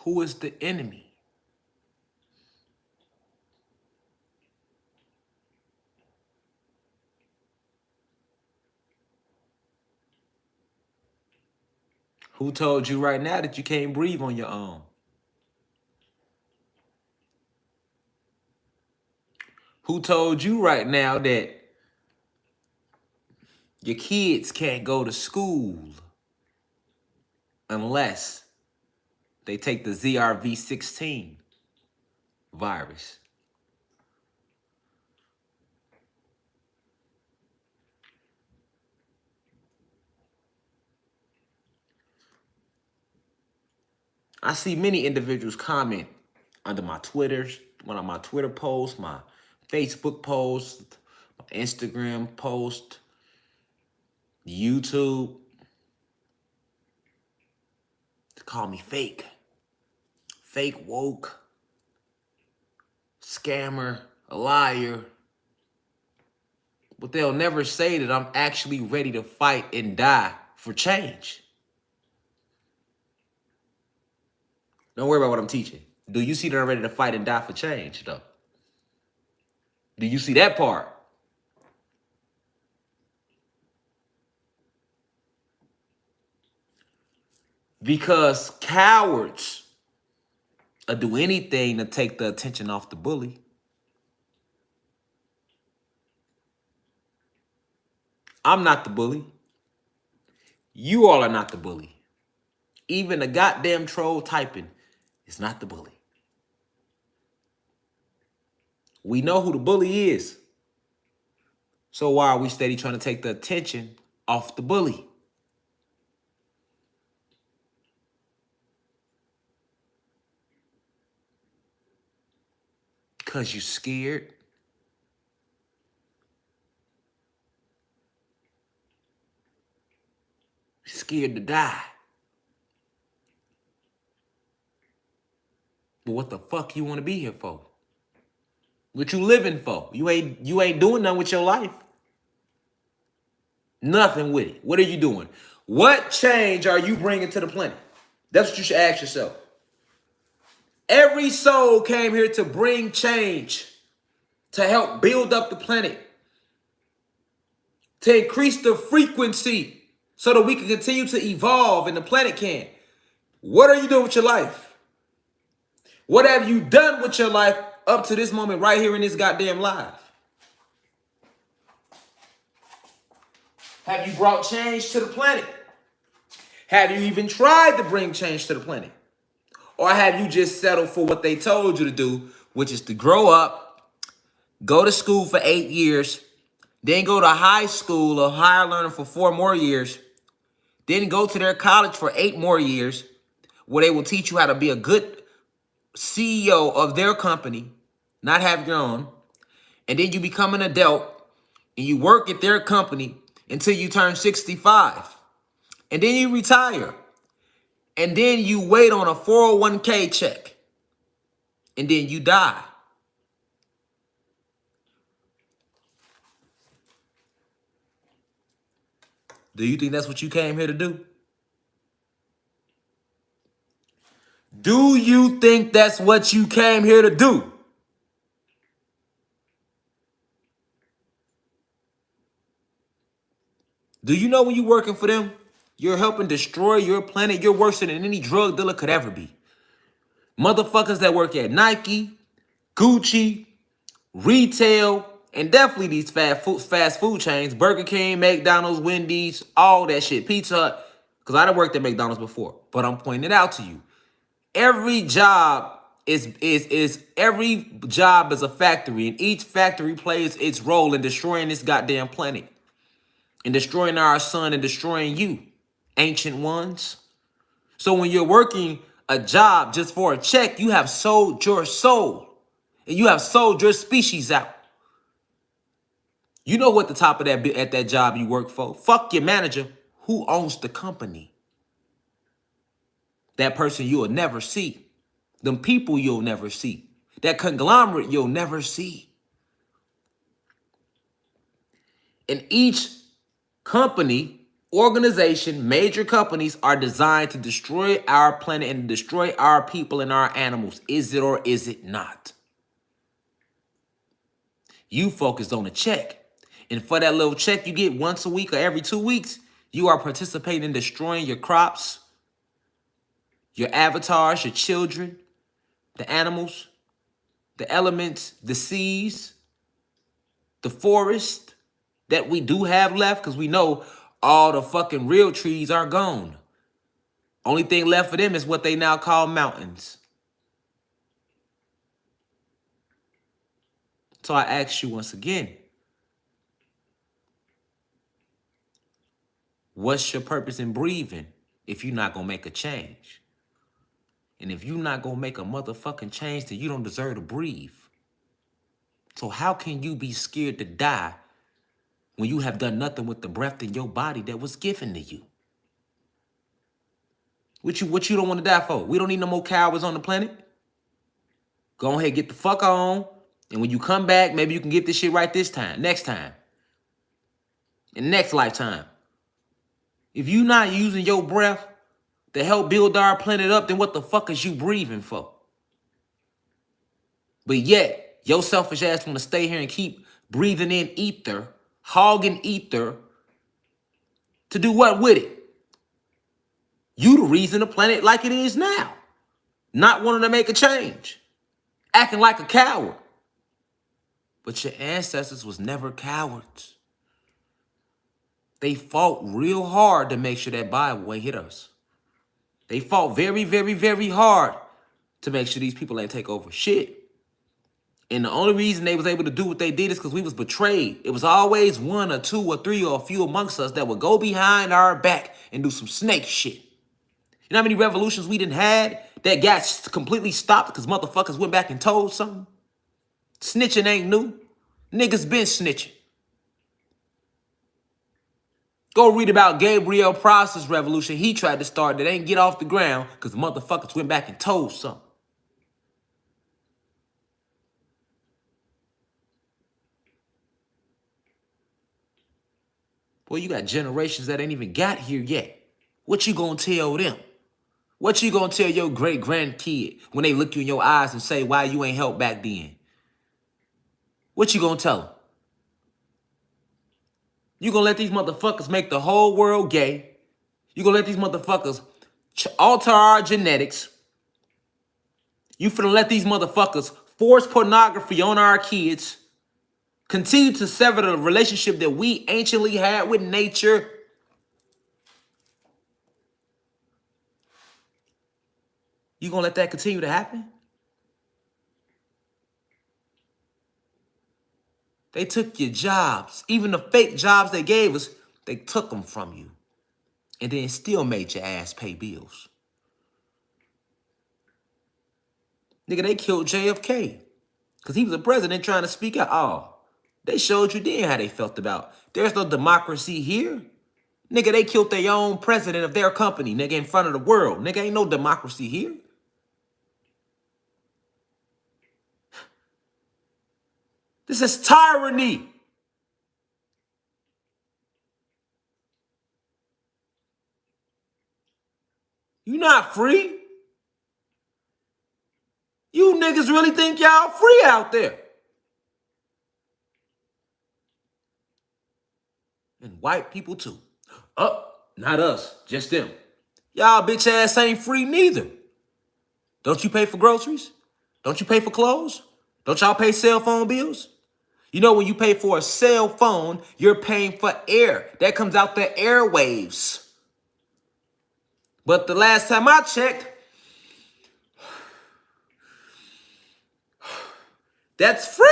Who is the enemy? Who told you right now that you can't breathe on your own? Who told you right now that your kids can't go to school unless they take the ZRV16 virus? I see many individuals comment under my Twitters, one of my Twitter posts, my Facebook post, my Instagram post, YouTube. They call me fake woke, scammer, a liar. But they'll never say that I'm actually ready to fight and die for change. Don't worry about what I'm teaching. Do you see that I'm ready to fight and die for change, though? Do you see that part? Because cowards will do anything to take the attention off the bully. I'm not the bully. You all are not the bully. Even a goddamn troll typing is not the bully. We know who the bully is. So why are we steady trying to take the attention off the bully? Because you're scared. You're scared to die. But what the fuck you want to be here for? What you living for? You ain't doing nothing with your life. Nothing with it. What are you doing? What change are you bringing to the planet? That's what you should ask yourself. Every soul came here to bring change, to help build up the planet, to increase the frequency so that we can continue to evolve and the planet can. What are you doing with your life? What have you done with your life up to this moment right here in this goddamn live? Have you brought change to the planet? Have you even tried to bring change to the planet? Or have you just settled for what they told you to do, which is to grow up, go to school for 8 years, then go to high school or higher learning for 4 more years, then go to their college for 8 more years, where they will teach you how to be a good CEO of their company, not have your own, and then you become an adult, and you work at their company until you turn 65. And then you retire. And then you wait on a 401k check. And then you die. Do you think that's what you came here to do? Do you think that's what you came here to do? Do you know when you're working for them, you're helping destroy your planet? You're worse than any drug dealer could ever be. Motherfuckers that work at Nike, Gucci, retail, and definitely these fast food chains, Burger King, McDonald's, Wendy's, all that shit, Pizza Hut, because I done worked at McDonald's before, but I'm pointing it out to you. Every job every job is a factory, and each factory plays its role in destroying this goddamn planet, and destroying our sun, and destroying you, ancient ones. So when you're working a job just for a check, you have sold your soul, and you have sold your species out. You know what the top of that job you work for? Fuck your manager. Who owns the company? That person you'll never see. Them people you'll never see. That conglomerate you'll never see. And each company, organization, major companies are designed to destroy our planet and destroy our people and our animals. Is it or is it not? You focused on a check. And for that little check you get once a week or every 2 weeks, you are participating in destroying your crops, your avatars, your children, the animals, the elements, the seas, the forest that we do have left, because we know all the fucking real trees are gone. Only thing left for them is what they now call mountains. So I ask you once again, what's your purpose in breathing if you're not going to make a change? And if you're not going to make a motherfucking change, then you don't deserve to breathe. So how can you be scared to die when you have done nothing with the breath in your body that was given to you? What you don't want to die for? We don't need no more cowards on the planet. Go ahead, get the fuck on. And when you come back, maybe you can get this shit right this time, next time, in next lifetime. If you're not using your breath to help build our planet up, then what the fuck is you breathing for? But yet, your selfish ass want to stay here and keep breathing in ether, hogging ether, to do what with it? You the reason the planet like it is now. Not wanting to make a change. Acting like a coward. But your ancestors was never cowards. They fought real hard to make sure that Bible ain't hit us. They fought very, very, very hard to make sure these people ain't take over shit. And the only reason they was able to do what they did is because we was betrayed. It was always one or two or three or a few amongst us that would go behind our back and do some snake shit. You know how many revolutions we done had that got completely stopped because motherfuckers went back and told something? Snitching ain't new. Niggas been snitching. Go read about Gabriel Prosper's revolution he tried to start that ain't get off the ground because motherfuckers went back and told something. Boy, you got generations that ain't even got here yet. What you gonna tell them? What you gonna tell your great-grandkid when they look you in your eyes and say, why you ain't helped back then? What you gonna tell them? You gonna let these motherfuckers make the whole world gay? You gonna let these motherfuckers alter our genetics? You finna let these motherfuckers force pornography on our kids? Continue to sever the relationship that we anciently had with nature? You gonna let that continue to happen? They took your jobs. Even the fake jobs they gave us, they took them from you. And then still made your ass pay bills. Nigga, they killed JFK. Because he was a president trying to speak out. Oh, They showed you then how they felt about. There's no democracy here. Nigga, they killed their own president of their company, nigga, in front of the world. Nigga, ain't no democracy here. This is tyranny. You not free. You niggas really think y'all free out there. And white people too. Not us, just them. Y'all bitch ass ain't free neither. Don't you pay for groceries? Don't you pay for clothes? Don't y'all pay cell phone bills? You know when you pay for a cell phone, you're paying for air. That comes out the airwaves. But the last time I checked, that's free.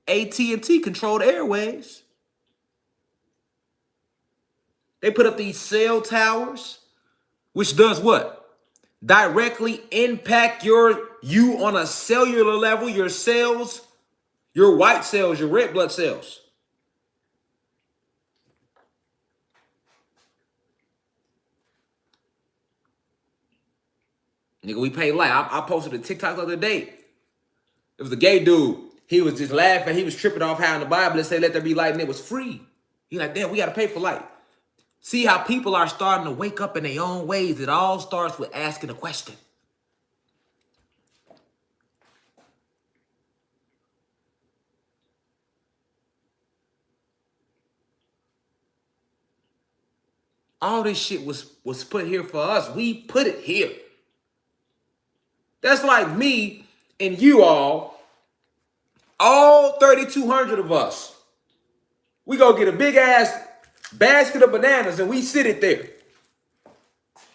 AT&T controlled airwaves. They put up these cell towers, which does what? Directly impact you on a cellular level, your cells, your white cells, your red blood cells. Nigga, we pay light. I posted a TikTok the other day. It was a gay dude. He was just laughing. He was tripping off how in the Bible it said, let there be light, and it was free. He like, damn, we got to pay for light. See how people are starting to wake up in their own ways. It all starts with asking a question. All this shit was put here for us. We put it here. That's like me and you all 3,200 of us. We go get a big ass basket of bananas and we sit it there.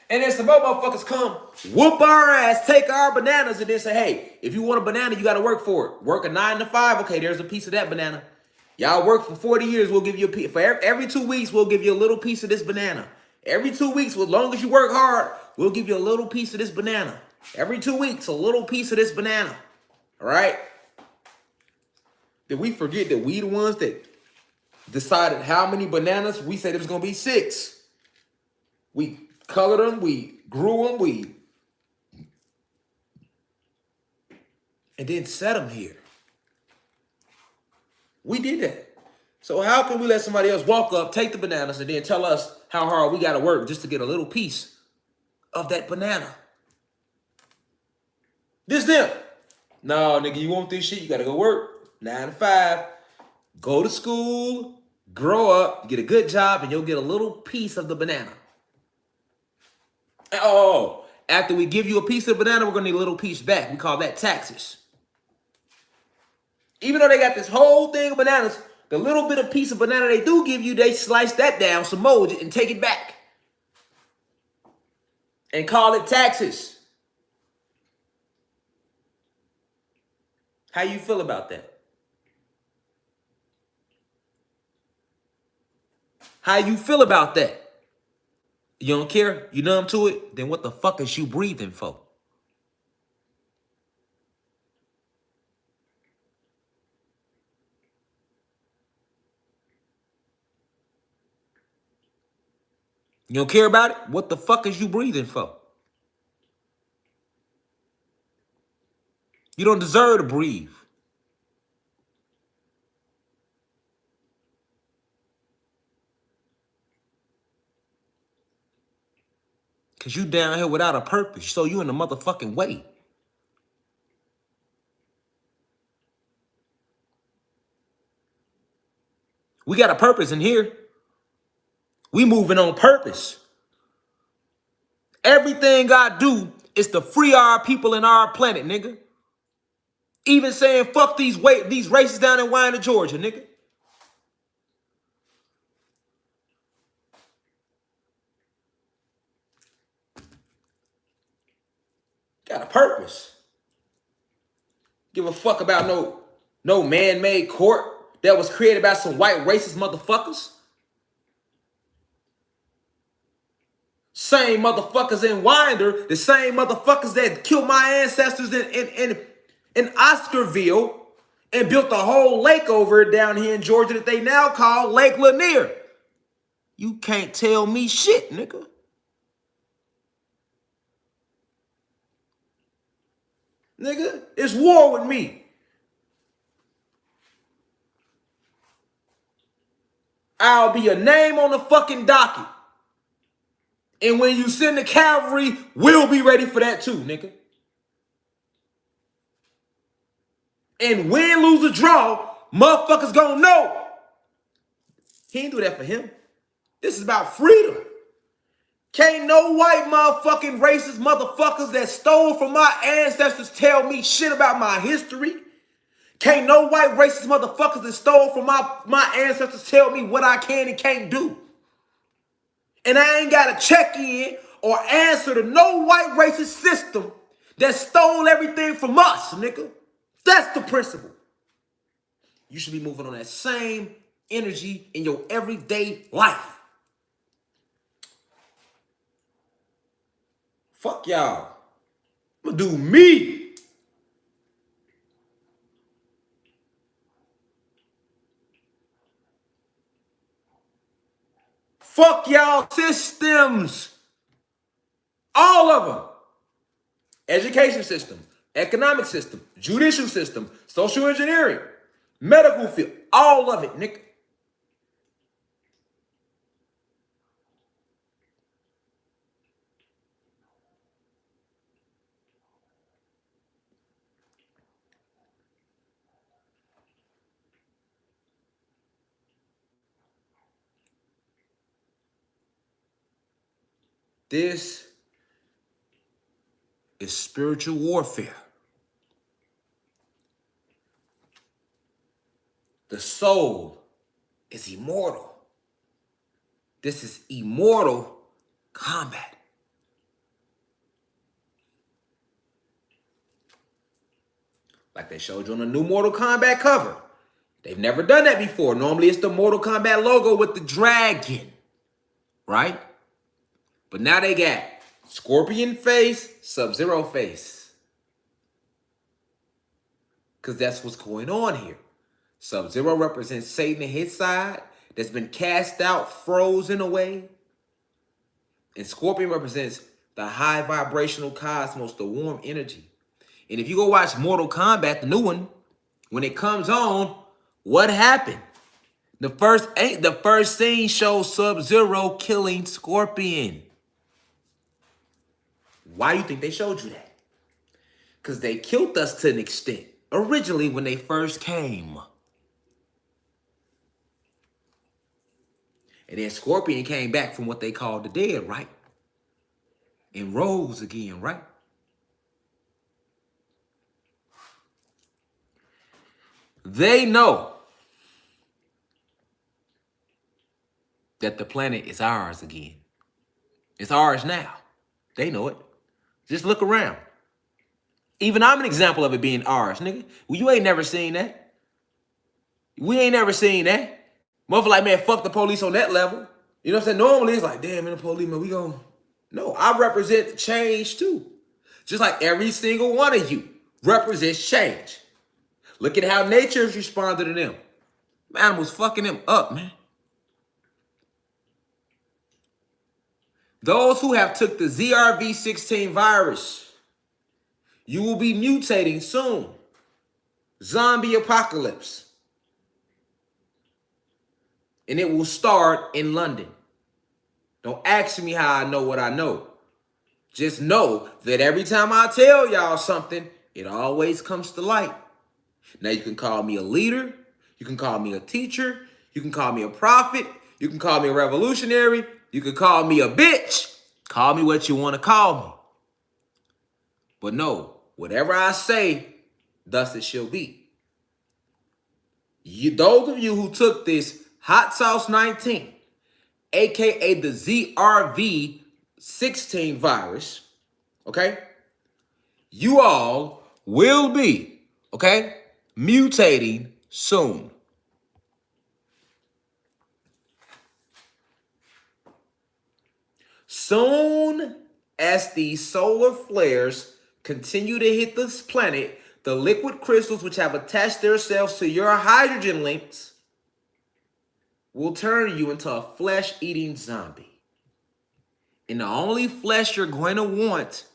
And then some other motherfuckers come, whoop our ass, take our bananas, and then say, hey, if you want a banana, you got to work for it. Work a 9 to 5. Okay, there's a piece of that banana. Y'all work for 40 years, we'll give you a piece. For every 2 weeks, we'll give you a little piece of this banana. Every 2 weeks, as long as you work hard, we'll give you a little piece of this banana. Every 2 weeks, a little piece of this banana. All right? Did we forget that we the ones that decided how many bananas? We said it was going to be 6. We colored them, we grew them, and then set them here. We did that. So how can we let somebody else walk up, take the bananas, and then tell us how hard we got to work just to get a little piece of that banana? This them. No, nigga, you want this shit, you got to go work. 9 to 5. Go to school, grow up, get a good job, and you'll get a little piece of the banana. Oh, after we give you a piece of banana, we're going to need a little piece back. We call that taxes. Even though they got this whole thing of bananas, the little bit of piece of banana they do give you, they slice that down, some mold it, and take it back. And call it taxes. How you feel about that? How you feel about that? You don't care? You numb to it? Then what the fuck is you breathing for? You don't care about it? What the fuck is you breathing for? You don't deserve to breathe. Because you down here without a purpose. So you in the motherfucking way. We got a purpose in here. We moving on purpose. Everything I do is to free our people and our planet, nigga. Even saying fuck these races down in Wyoming, Georgia, nigga. Got a purpose. Give a fuck about no man-made court that was created by some white racist motherfuckers. Same motherfuckers in Winder, the same motherfuckers that killed my ancestors in Oscarville and built a whole lake over it down here in Georgia that they now call Lake Lanier. You can't tell me shit, nigga. Nigga, it's war with me. I'll be a name on the fucking docket. And when you send the cavalry, we'll be ready for that too, nigga. And win, lose, or draw, motherfuckers gonna know. He ain't do that for him. This is about freedom. Can't no white motherfucking racist motherfuckers that stole from my ancestors tell me shit about my history. Can't no white racist motherfuckers that stole from my ancestors tell me what I can and can't do. And I ain't got to check in or answer to no white racist system that stole everything from us, nigga. That's the principle. You should be moving on that same energy in your everyday life. Fuck y'all. I'm gonna do me. Fuck y'all systems. All of them. Education system, economic system, judicial system, social engineering, medical field, all of it, nigga. This is spiritual warfare. The soul is immortal. This is immortal combat. Like they showed you on the new Mortal Kombat cover. They've never done that before. Normally it's the Mortal Kombat logo with the dragon, right? But now they got Scorpion face, Sub-Zero face. Because that's what's going on here. Sub-Zero represents Satan and his side that's been cast out, frozen away. And Scorpion represents the high vibrational cosmos, the warm energy. And if you go watch Mortal Kombat, the new one, when it comes on, what happened? The first scene shows Sub-Zero killing Scorpion. Why do you think they showed you that? Because they killed us to an extent. Originally, when they first came. And then Scorpion came back from what they called the dead, right? And rose again, right? They know that the planet is ours again. It's ours now. They know it. Just look around. Even I'm an example of it being ours, nigga. Well, you ain't never seen that. We ain't never seen that. Motherfucker like, man, fuck the police on that level. You know what I'm saying? Normally it's like, damn, man, the police, man, we gon'... No, I represent change too. Just like every single one of you represents change. Look at how nature has responded to them. Animals fucking them up, man. Those who have took the ZRV16 virus, you will be mutating soon. Zombie apocalypse. And it will start in London. Don't ask me how I know what I know. Just know that every time I tell y'all something, it always comes to light. Now you can call me a leader. You can call me a teacher. You can call me a prophet. You can call me a revolutionary. You can call me a bitch. Call me what you want to call me. But no, whatever I say, thus it shall be. Those of you who took this Hot Sauce 19, aka the ZRV16 virus, okay? You all will be, okay, mutating soon. Soon as these solar flares continue to hit this planet, the liquid crystals which have attached themselves to your hydrogen links will turn you into a flesh-eating zombie. And the only flesh you're going to want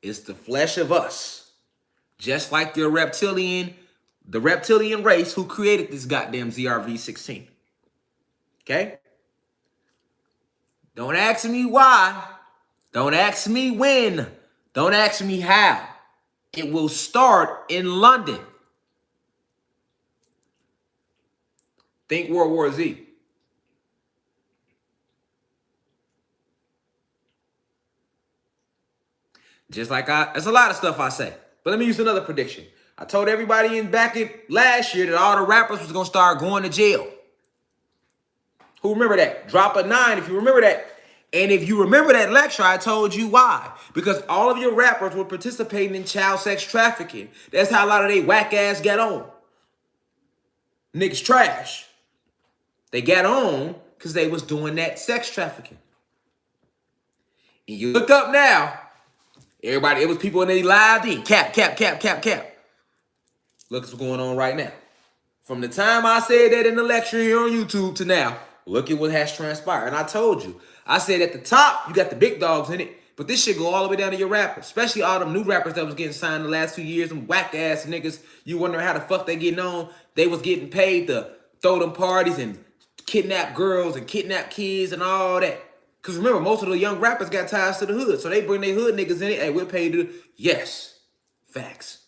is the flesh of us. Just like the reptilian race who created this goddamn ZRV-16. Okay? Don't ask me why. Don't ask me when. Don't ask me how. It will start in London. Think World War Z. Just like there's a lot of stuff I say. But let me use another prediction. I told everybody back in last year that all the rappers was going to start going to jail. Who remember that? Drop a 9 if you remember that. And if you remember that lecture, I told you why. Because all of your rappers were participating in child sex trafficking. That's how a lot of they whack ass got on. Niggas trash. They got on because they was doing that sex trafficking. And you look up now, everybody, it was people in their live in. Cap. Look what's going on right now. From the time I said that in the lecture here on YouTube to now, look at what has transpired. And I told you, I said at the top, you got the big dogs in it, but this shit go all the way down to your rappers, especially all them new rappers that was getting signed the last 2 years, them whack ass niggas. You wonder how the fuck they getting on. They was getting paid to throw them parties and kidnap girls and kidnap kids and all that. Because remember, most of the young rappers got ties to the hood, so they bring their hood niggas in it. Hey, we're paid to, yes, facts.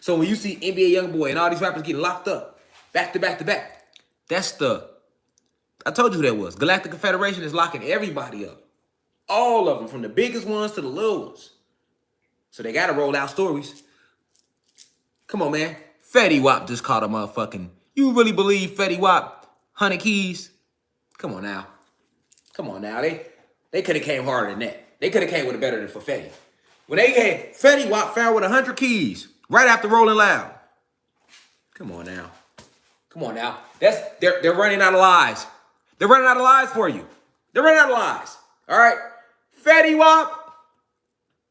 So when you see NBA Youngboy and all these rappers getting locked up, back to back, that's I told you who that was. Galactic Confederation is locking everybody up. All of them, from the biggest ones to the little ones. So they got to roll out stories. Come on, man. Fetty Wap just caught a motherfucking... You really believe Fetty Wap, 100 keys? Come on now. They could have came harder than that. They could have came with a better than for Fetty. When they came, Fetty Wap found with 100 keys right after Rolling Loud. Come on now. They're running out of lies. They're running out of lies for you. They're running out of lies. All right? Fetty Wap,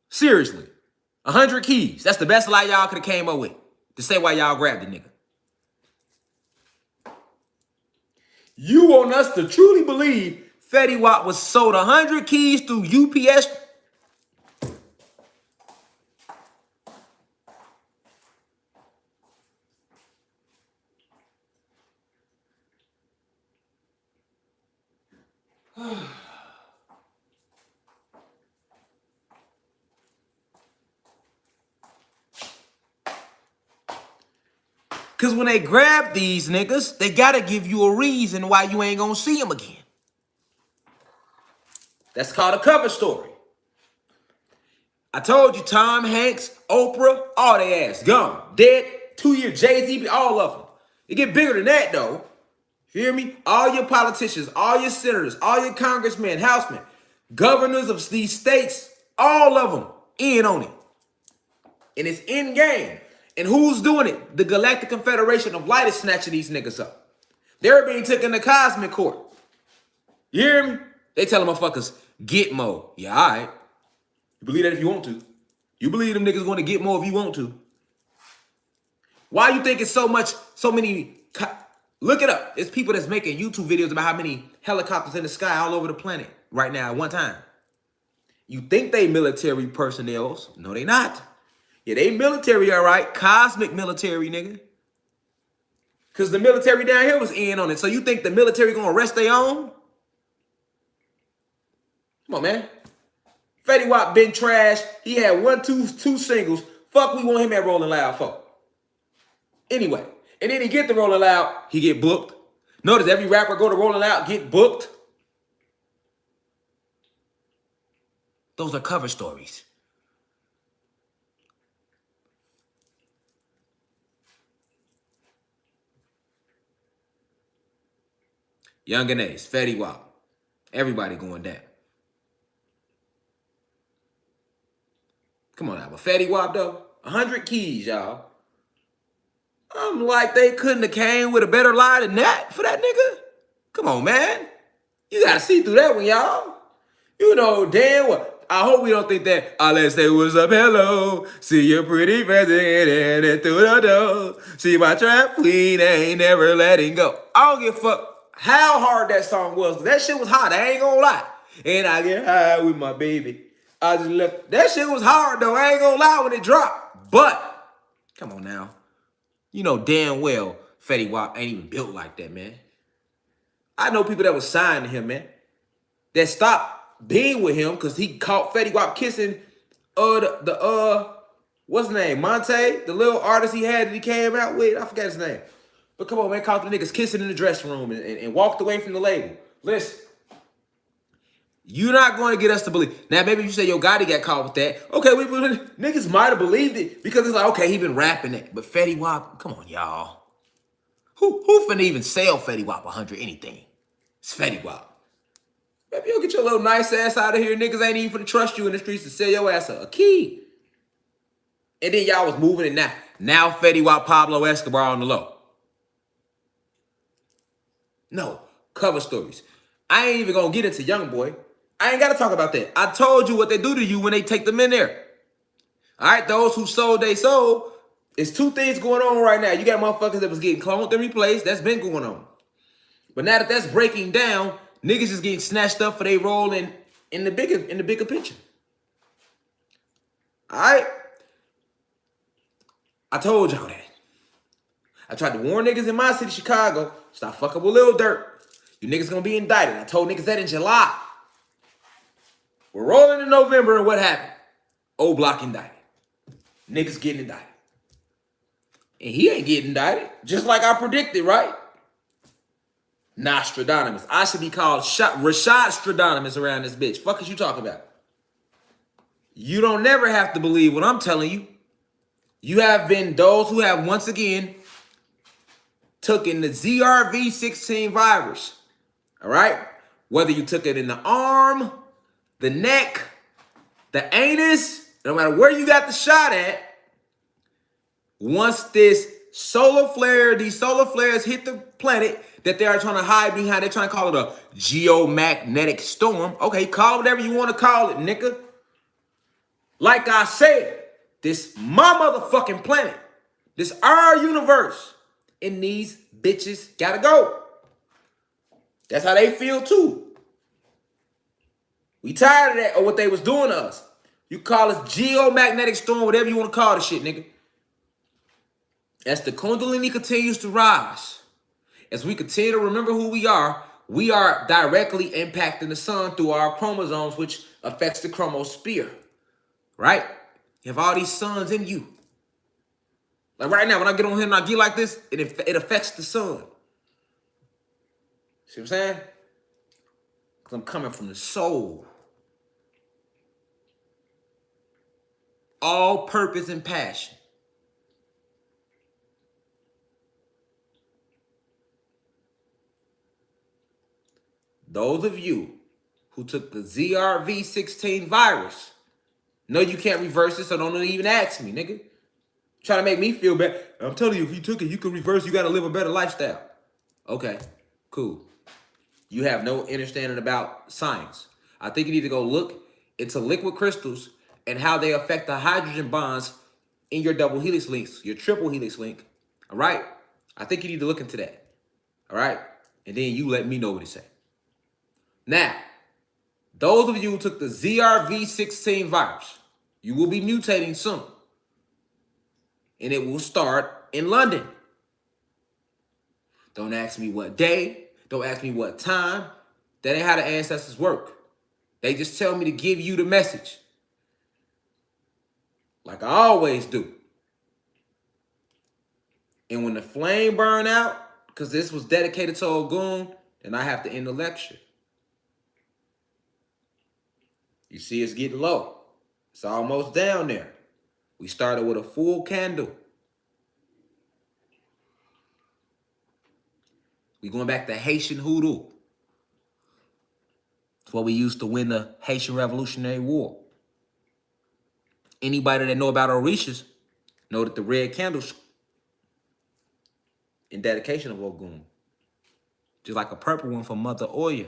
seriously, 100 keys. That's the best lie y'all could have came up with to say why y'all grabbed the nigga. You want us to truly believe Fetty Wap was sold 100 keys through UPS? Because when they grab these niggas, they got to give you a reason why you ain't going to see them again. That's called a cover story. I told you, Tom Hanks, Oprah, all they ass gone. Dead, 2 years, Jay-Z, all of them. It get bigger than that, though. You hear me? All your politicians, all your senators, all your congressmen, housemen, governors of these states, all of them in on it. And it's in game. And who's doing it? The Galactic Confederation of Light is snatching these niggas up. They're being taken to cosmic court. You hear me? They tell them motherfuckers, get more. Yeah, all right. You believe that if you want to. You believe them niggas going to get more if you want to. Why you think it's so many... Look it up. It's people that's making YouTube videos about how many helicopters in the sky all over the planet right now at one time. You think they military personnel. No, they not. Yeah, they military, all right. Cosmic military, nigga. Because the military down here was in on it. So you think the military going to arrest their own? Come on, man. Fetty Wap been trash. He had two singles. Fuck, we want him at Rolling Loud for. Anyway, and then he get the Rolling Loud, he get booked. Notice every rapper go to Rolling Loud, get booked. Those are cover stories. Young and Ace, Fetty Wap. Everybody going down. Come on now, but Fetty Wap though, 100 keys, y'all. I'm like, they couldn't have came with a better lie than that for that nigga. Come on, man. You gotta see through that one, y'all. You know damn well. I hope we don't think that. Let's say what's up, hello. See your pretty face and through the door. See my trap queen ain't never letting go. I don't give a fuck how hard that song was. That shit was hot. I ain't gonna lie. And I get high with my baby. I just left. That shit was hard though. I ain't gonna lie when it dropped. But come on now. You know damn well Fetty Wap ain't even built like that, man. I know people that was signed to him, man, that stopped being with him because he caught Fetty Wap kissing what's his name? Monte, the little artist he had that he came out with. I forgot his name. But come on, man, caught the niggas kissing in the dressing room and walked away from the label. Listen, you're not going to get us to believe. Now, maybe you say, yo, Gotti got caught with that. Okay, niggas might have believed it because it's like, okay, he been rapping it. But Fetty Wap, come on, y'all. Who finna even sell Fetty Wap 100 anything? It's Fetty Wap. Maybe you'll get your little nice ass out of here. Niggas ain't even finna trust you in the streets to sell your ass a key. And then y'all was moving it now Fetty Wap, Pablo Escobar on the low. No, cover stories. I ain't even gonna get into Young Boy. I ain't gotta talk about that. I told you what they do to you when they take them in there. All right, those who sold, they sold. It's two things going on right now. You got motherfuckers that was getting cloned and replaced. That's been going on. But now that that's breaking down, niggas is getting snatched up for they role in the bigger picture. All right? I told y'all that. I tried to warn niggas in my city, Chicago, stop fucking with Lil Durk. You niggas gonna be indicted. I told niggas that in July. We're rolling in November, and what happened? O Block indicted. Niggas getting indicted. And he ain't getting indicted, just like I predicted, right? Nostradamus. I should be called Rashad Stradamus around this bitch. Fuck is you talking about? You don't never have to believe what I'm telling you. You have been those who have once again taken the ZRV16 virus. All right? Whether you took it in the arm, the neck, the anus, no matter where you got the shot at, once these solar flares hit the planet that they are trying to hide behind, they're trying to call it a geomagnetic storm. Okay, call it whatever you want to call it, nigga. Like I said, this my motherfucking planet. This our universe. And these bitches gotta go. That's how they feel too. We tired of that or what they was doing to us. You call us geomagnetic storm, whatever you want to call the shit, nigga. As the Kundalini continues to rise, as we continue to remember who we are directly impacting the sun through our chromosomes, which affects the chromosphere, right? You have all these suns in you. Like right now, when I get on here and I get like this, it affects the sun. See what I'm saying? Because I'm coming from the soul. All purpose and passion. Those of you who took the ZRV16 virus, no, you can't reverse it, so don't even ask me, nigga. Trying to make me feel bad. I'm telling you, if you took it, you can reverse. You got to live a better lifestyle. Okay, cool. You have no understanding about science. I think you need to go look into liquid crystals and how they affect the hydrogen bonds in your double helix links, your triple helix link. All right? I think you need to look into that. All right? And then you let me know what it say. Now, those of you who took the ZRV16 virus, you will be mutating soon. And it will start in London. Don't ask me what day. Don't ask me what time. That ain't how the ancestors work. They just tell me to give you the message. Like I always do. And when the flame burn out, because this was dedicated to Ogun, then I have to end the lecture. You see it's getting low. It's almost down there. We started with a full candle. We going back to Haitian hoodoo. It's what we used to win the Haitian Revolutionary War. Anybody that know about Orishas know that the red candles in dedication of Ogun. Just like a purple one for Mother Oya.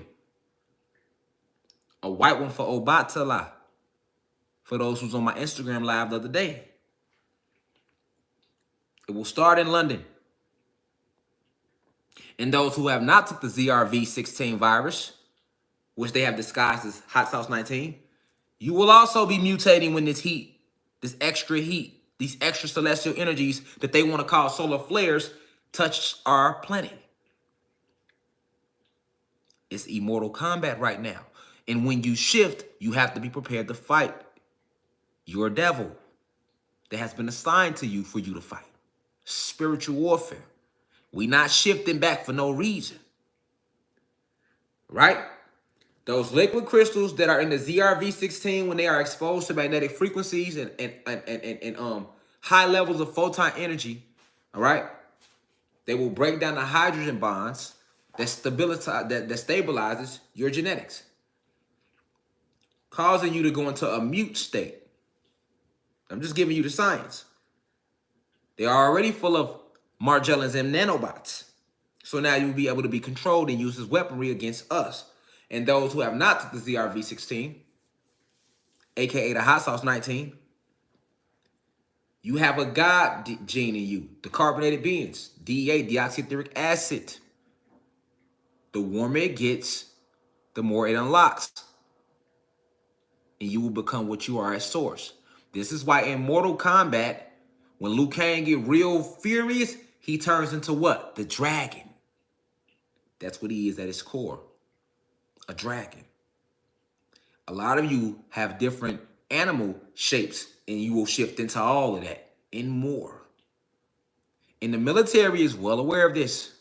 A white one for Obatala. For those who's on my Instagram live the other day. It will start in London. And those who have not took the ZRV16 virus, which they have disguised as Hot Sauce 19, you will also be mutating when this heat, this extra heat, these extra celestial energies that they want to call solar flares touch our planet. It's Immortal Kombat right now. And when you shift, you have to be prepared to fight your devil that has been assigned to you for you to fight. Spiritual warfare. We not shifting back for no reason. Right? Those liquid crystals that are in the ZRV16, when they are exposed to magnetic frequencies and high levels of photon energy, all right, they will break down the hydrogen bonds that stabilizes your genetics, causing you to go into a mute state. I'm just giving you the science. They are already full of Margellans and nanobots. So now you'll be able to be controlled and use as weaponry against us. And those who have not took the ZRV16, aka the Hot Sauce 19, you have a God gene in you, the carbonated beings, DEA, deoxyetheric acid. The warmer it gets, the more it unlocks. And you will become what you are at source. This is why in Mortal Kombat, when Liu Kang get real furious, he turns into what? The dragon. That's what he is at his core. A dragon. A lot of you have different animal shapes, and you will shift into all of that and more. And the military is well aware of this.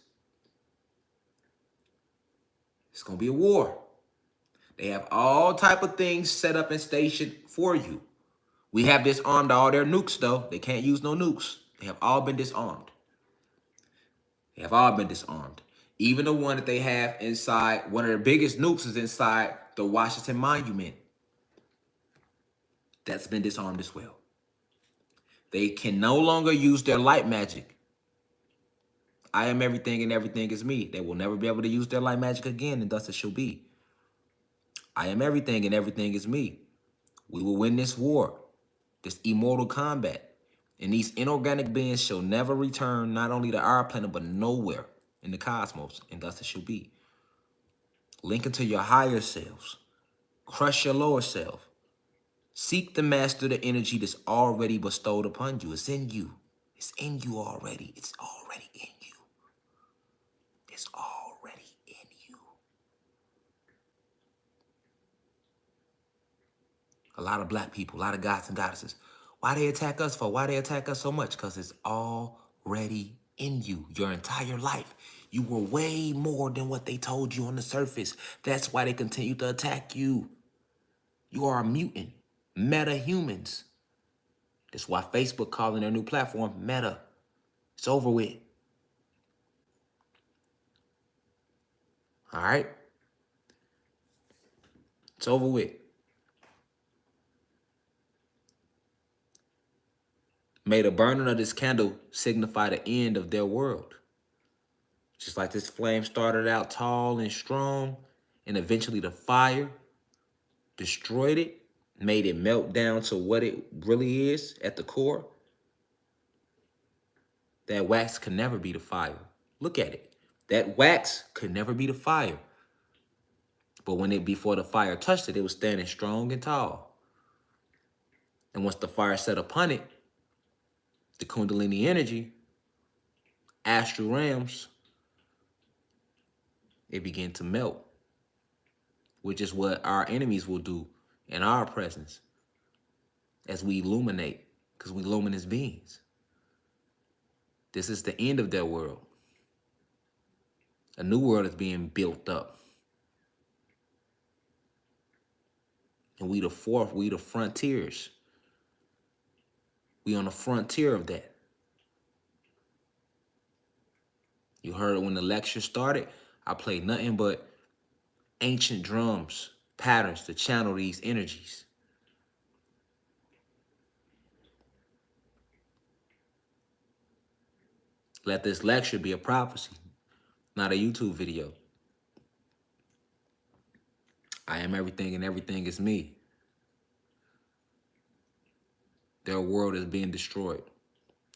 It's going to be a war. They have all type of things set up and stationed for you. We have disarmed all their nukes, though. They can't use no nukes. They have all been disarmed. They have all been disarmed. Even the one that they have inside, one of their biggest nukes is inside the Washington Monument. That's been disarmed as well. They can no longer use their light magic. I am everything and everything is me. They will never be able to use their light magic again, and thus it shall be. I am everything and everything is me. We will win this war, this immortal combat. And these inorganic beings shall never return not only to our planet, but nowhere in the cosmos, and thus it shall be. Link into your higher selves. Crush your lower self. Seek to master the energy that's already bestowed upon you. It's in you. It's in you already. It's already in you. It's already in you. A lot of black people, a lot of gods and goddesses. Why they attack us for? Why they attack us so much? Because it's already in you. Your entire life. You were way more than what they told you on the surface. That's why they continue to attack you. You are a mutant. Meta-humans. That's why Facebook calling their new platform Meta. It's over with. All right? It's over with. May the burning of this candle signify the end of their world. Just like this flame started out tall and strong, and eventually the fire destroyed it, made it melt down to what it really is at the core. That wax could never be the fire. Look at it. That wax could never be the fire. But before the fire touched it, it was standing strong and tall. And once the fire set upon it, the Kundalini energy, astral realms, it began to melt, which is what our enemies will do in our presence as we illuminate, because we luminous beings. This is the end of their world. A new world is being built up. And we the frontiers. We on the frontier of that. You heard when the lecture started, I played nothing but ancient drums, patterns to channel these energies. Let this lecture be a prophecy, not a YouTube video. I am everything and everything is me. Their world is being destroyed.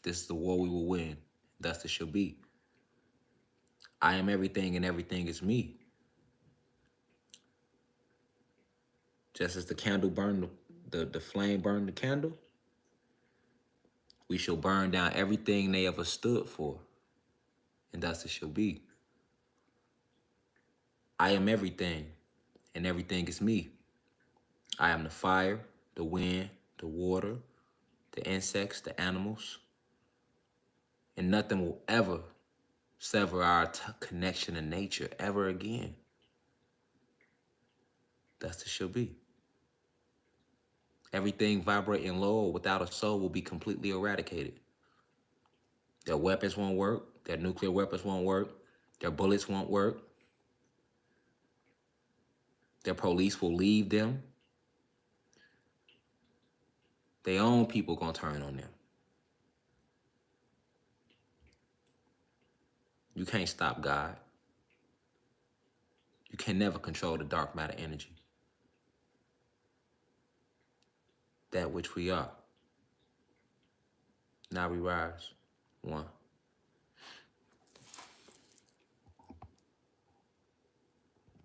This is the war we will win. Thus it shall be. I am everything and everything is me. Just as the candle burned, the flame burned the candle, we shall burn down everything they ever stood for. And thus it shall be. I am everything and everything is me. I am the fire, the wind, the water, the insects, the animals. And nothing will ever sever our connection to nature ever again. Thus it shall be. Everything vibrating low or without a soul will be completely eradicated. Their weapons won't work. Their nuclear weapons won't work. Their bullets won't work. Their police will leave them. Their own people gonna turn on them. You can't stop God. You can never control the dark matter energy. That which we are. Now we rise. One.